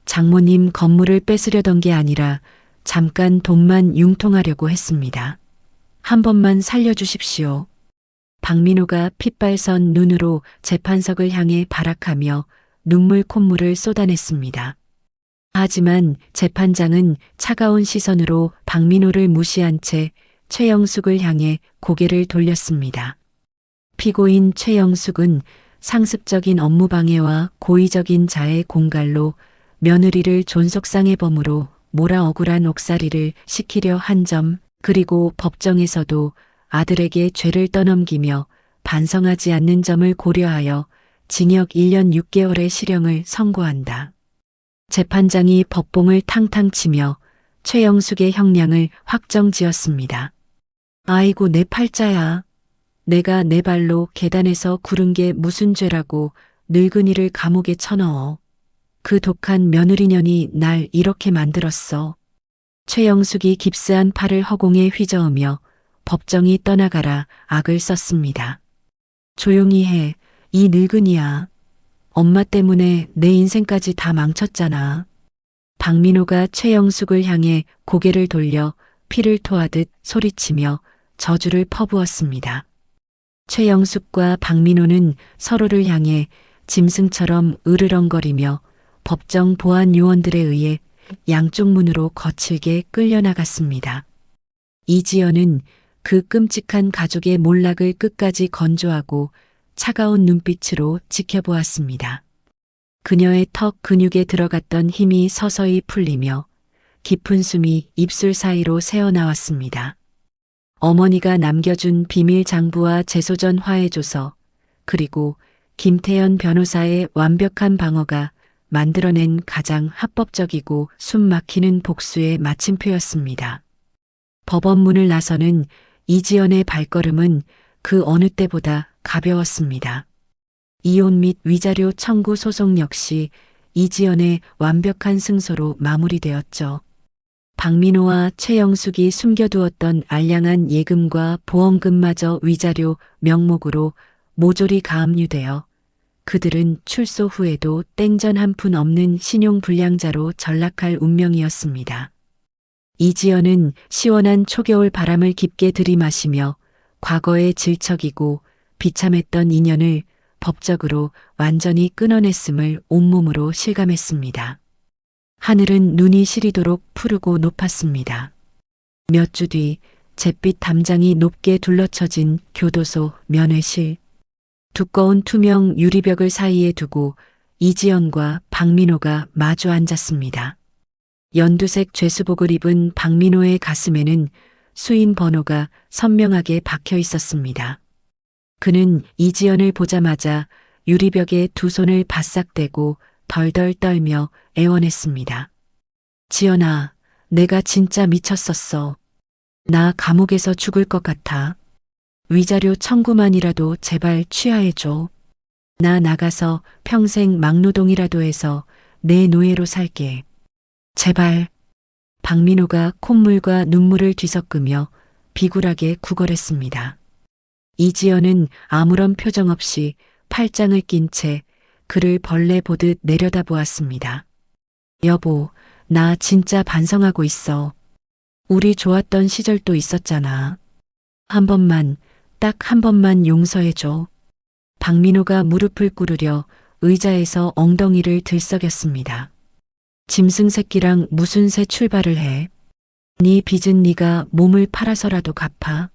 장모님 건물을 뺏으려던 게 아니라 잠깐 돈만 융통하려고 했습니다. 한 번만 살려주십시오. 박민호가 핏발선 눈으로 재판석을 향해 발악하며 눈물 콧물을 쏟아냈습니다. 하지만 재판장은 차가운 시선으로 박민호를 무시한 채 최영숙을 향해 고개를 돌렸습니다. 피고인 최영숙은 상습적인 업무방해와 고의적인 자해 공갈로 며느리를 존속상해 범으로 몰아 억울한 옥살이를 시키려 한 점, 그리고 법정에서도 아들에게 죄를 떠넘기며 반성하지 않는 점을 고려하여 징역 1년 6개월의 실형을 선고한다. 재판장이 법봉을 탕탕 치며 최영숙의 형량을 확정지었습니다. 아이고 내 팔자야. 내가 내 발로 계단에서 구른 게 무슨 죄라고 늙은이를 감옥에 쳐넣어. 그 독한 며느리년이 날 이렇게 만들었어. 최영숙이 깁스한 팔을 허공에 휘저으며 법정이 떠나가라 악을 썼습니다. 조용히 해, 이 늙은이야. 엄마 때문에 내 인생까지 다 망쳤잖아. 박민호가 최영숙을 향해 고개를 돌려 피를 토하듯 소리치며 저주를 퍼부었습니다. 최영숙과 박민호는 서로를 향해 짐승처럼 으르렁거리며 법정 보안 요원들에 의해 양쪽 문으로 거칠게 끌려나갔습니다. 이지연은 그 끔찍한 가족의 몰락을 끝까지 건조하고 차가운 눈빛으로 지켜보았습니다. 그녀의 턱 근육에 들어갔던 힘이 서서히 풀리며 깊은 숨이 입술 사이로 새어나왔습니다. 어머니가 남겨준 비밀 장부와 재소전 화해조서, 그리고 김태현 변호사의 완벽한 방어가 만들어낸 가장 합법적이고 숨 막히는 복수의 마침표였습니다. 법원 문을 나서는 이지연의 발걸음은 그 어느 때보다 가벼웠습니다. 이혼 및 위자료 청구 소송 역시 이지연의 완벽한 승소로 마무리되었죠. 박민호와 최영숙이 숨겨두었던 알량한 예금과 보험금마저 위자료 명목으로 모조리 가압류되어 그들은 출소 후에도 땡전 한 푼 없는 신용불량자로 전락할 운명이었습니다. 이지연은 시원한 초겨울 바람을 깊게 들이마시며 과거의 질척이고 비참했던 인연을 법적으로 완전히 끊어냈음을 온몸으로 실감했습니다. 하늘은 눈이 시리도록 푸르고 높았습니다. 몇 주 뒤 잿빛 담장이 높게 둘러쳐진 교도소 면회실. 두꺼운 투명 유리벽을 사이에 두고 이지연과 박민호가 마주 앉았습니다. 연두색 죄수복을 입은 박민호의 가슴에는 수인 번호가 선명하게 박혀 있었습니다. 그는 이지연을 보자마자 유리벽에 두 손을 바싹 대고 덜덜 떨며 애원했습니다. 지연아, 내가 진짜 미쳤었어. 나 감옥에서 죽을 것 같아. 위자료 청구만이라도 제발 취하해줘. 나 나가서 평생 막노동이라도 해서 내 노예로 살게. 제발. 박민호가 콧물과 눈물을 뒤섞으며 비굴하게 구걸했습니다. 이지연은 아무런 표정 없이 팔짱을 낀 채 그를 벌레 보듯 내려다보았습니다. 여보, 나 진짜 반성하고 있어. 우리 좋았던 시절도 있었잖아. 한 번만, 딱 한 번만 용서해줘. 박민호가 무릎을 꿇으려 의자에서 엉덩이를 들썩였습니다. 짐승 새끼랑 무슨 새 출발을 해. 네 빚은 네가 몸을 팔아서라도 갚아.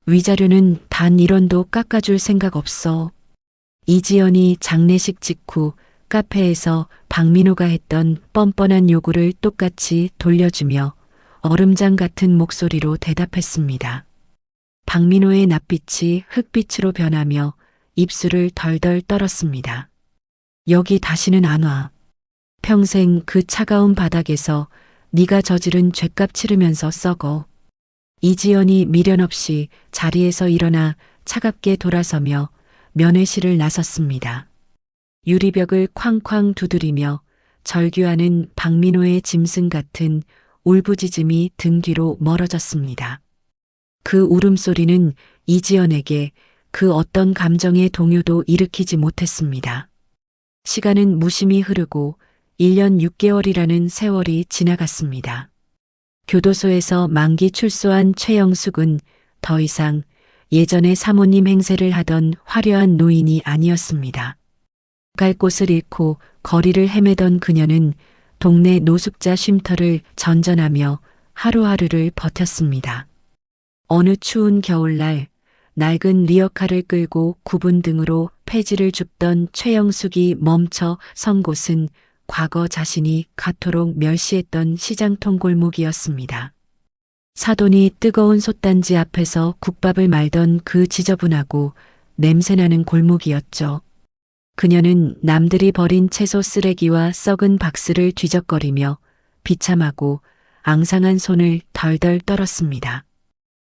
위자료는 단 1원도 깎아줄 생각 없어. 이지연이 장례식 직후 카페에서 박민호가 했던 뻔뻔한 요구를 똑같이 돌려주며 얼음장 같은 목소리로 대답했습니다. 박민호의 낯빛이 흑빛으로 변하며 입술을 덜덜 떨었습니다. 여기 다시는 안 와. 평생 그 차가운 바닥에서 네가 저지른 죗값 치르면서 썩어. 이지연이 미련 없이 자리에서 일어나 차갑게 돌아서며 면회실을 나섰습니다. 유리벽을 쾅쾅 두드리며 절규하는 박민호의 짐승 같은 울부짖음이 등 뒤로 멀어졌습니다. 그 울음소리는 이지연에게 그 어떤 감정의 동요도 일으키지 못했습니다. 시간은 무심히 흐르고 1년 6개월이라는 세월이 지나갔습니다. 교도소에서 만기 출소한 최영숙은 더 이상 예전의 사모님 행세를 하던 화려한 노인이 아니었습니다. 갈 곳을 잃고 거리를 헤매던 그녀는 동네 노숙자 쉼터를 전전하며 하루하루를 버텼습니다. 어느 추운 겨울날 낡은 리어카를 끌고 굽은 등으로 폐지를 줍던 최영숙이 멈춰 선 곳은 과거 자신이 가토록 멸시했던 시장통 골목이었습니다. 사돈이 뜨거운 솥단지 앞에서 국밥을 말던 그 지저분하고 냄새나는 골목이었죠. 그녀는 남들이 버린 채소 쓰레기와 썩은 박스를 뒤적거리며 비참하고 앙상한 손을 덜덜 떨었습니다.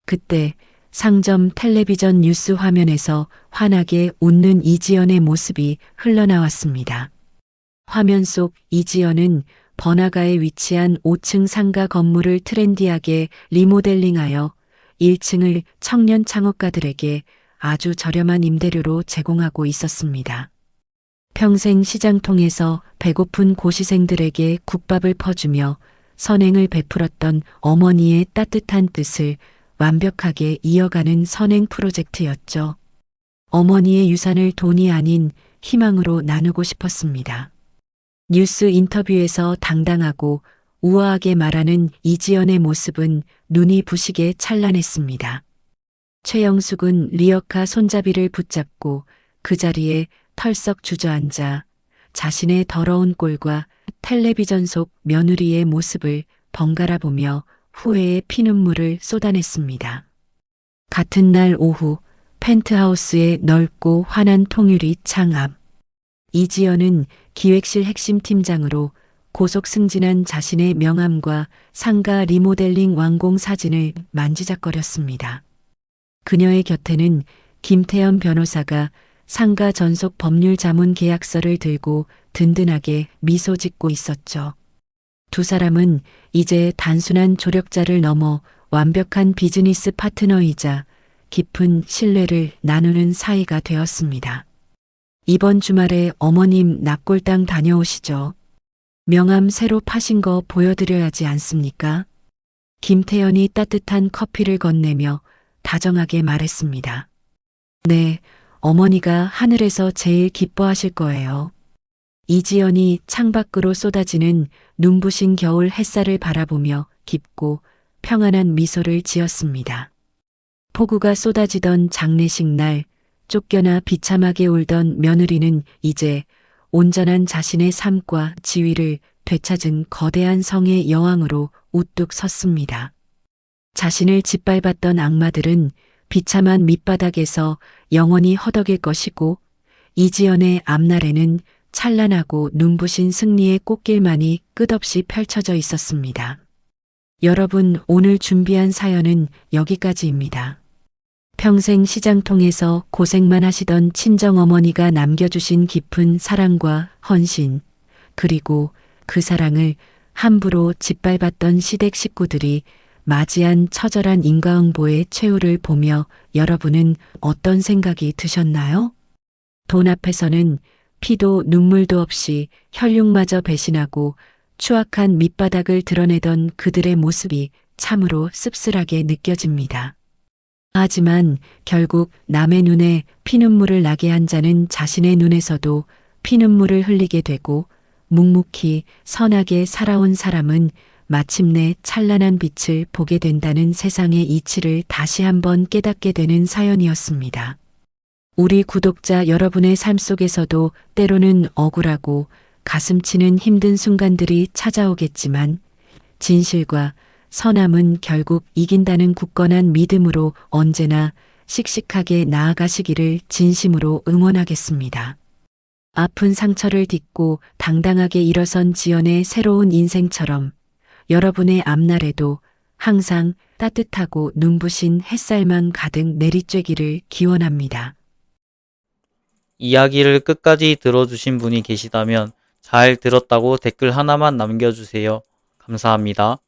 그때 상점 텔레비전 뉴스 화면에서 환하게 웃는 이지연의 모습이 흘러나왔습니다. 화면 속 이지연은 번화가에 위치한 5층 상가 건물을 트렌디하게 리모델링하여 1층을 청년 창업가들에게 아주 저렴한 임대료로 제공하고 있었습니다. 평생 시장통에서 배고픈 고시생들에게 국밥을 퍼주며 선행을 베풀었던 어머니의 따뜻한 뜻을 완벽하게 이어가는 선행 프로젝트였죠. 어머니의 유산을 돈이 아닌 희망으로 나누고 싶었습니다. 뉴스 인터뷰에서 당당하고 우아하게 말하는 이지연의 모습은 눈이 부시게 찬란했습니다. 최영숙은 리어카 손잡이를 붙잡고 그 자리에 털썩 주저앉아 자신의 더러운 꼴과 텔레비전 속 며느리의 모습을 번갈아 보며 후회의 피눈물을 쏟아냈습니다. 같은 날 오후 펜트하우스의 넓고 환한 통유리 창 앞. 이지연은 기획실 핵심 팀장으로 고속 승진한 자신의 명함과 상가 리모델링 완공 사진을 만지작거렸습니다. 그녀의 곁에는 김태현 변호사가 상가 전속 법률 자문 계약서를 들고 든든하게 미소 짓고 있었죠. 두 사람은 이제 단순한 조력자를 넘어 완벽한 비즈니스 파트너이자 깊은 신뢰를 나누는 사이가 되었습니다. 이번 주말에 어머님 납골당 다녀오시죠. 명함 새로 파신 거 보여드려야지 않습니까? 김태현이 따뜻한 커피를 건네며 다정하게 말했습니다. 네, 어머니가 하늘에서 제일 기뻐하실 거예요. 이지연이 창밖으로 쏟아지는 눈부신 겨울 햇살을 바라보며 깊고 평안한 미소를 지었습니다. 폭우가 쏟아지던 장례식 날, 쫓겨나 비참하게 울던 며느리는 이제 온전한 자신의 삶과 지위를 되찾은 거대한 성의 여왕으로 우뚝 섰습니다. 자신을 짓밟았던 악마들은 비참한 밑바닥에서 영원히 허덕일 것이고, 이지연의 앞날에는 찬란하고 눈부신 승리의 꽃길만이 끝없이 펼쳐져 있었습니다. 여러분, 오늘 준비한 사연은 여기까지입니다. 평생 시장통에서 고생만 하시던 친정어머니가 남겨주신 깊은 사랑과 헌신, 그리고 그 사랑을 함부로 짓밟았던 시댁 식구들이 맞이한 처절한 인과응보의 최후를 보며 여러분은 어떤 생각이 드셨나요? 돈 앞에서는 피도 눈물도 없이 혈육마저 배신하고 추악한 밑바닥을 드러내던 그들의 모습이 참으로 씁쓸하게 느껴집니다. 하지만 결국 남의 눈에 피눈물을 나게 한 자는 자신의 눈에서도 피눈물을 흘리게 되고, 묵묵히 선하게 살아온 사람은 마침내 찬란한 빛을 보게 된다는 세상의 이치를 다시 한번 깨닫게 되는 사연이었습니다. 우리 구독자 여러분의 삶 속에서도 때로는 억울하고 가슴 치는 힘든 순간들이 찾아오겠지만, 진실과 선함은 결국 이긴다는 굳건한 믿음으로 언제나 씩씩하게 나아가시기를 진심으로 응원하겠습니다. 아픈 상처를 딛고 당당하게 일어선 지연의 새로운 인생처럼 여러분의 앞날에도 항상 따뜻하고 눈부신 햇살만 가득 내리쬐기를 기원합니다. 이야기를 끝까지 들어주신 분이 계시다면 잘 들었다고 댓글 하나만 남겨주세요. 감사합니다.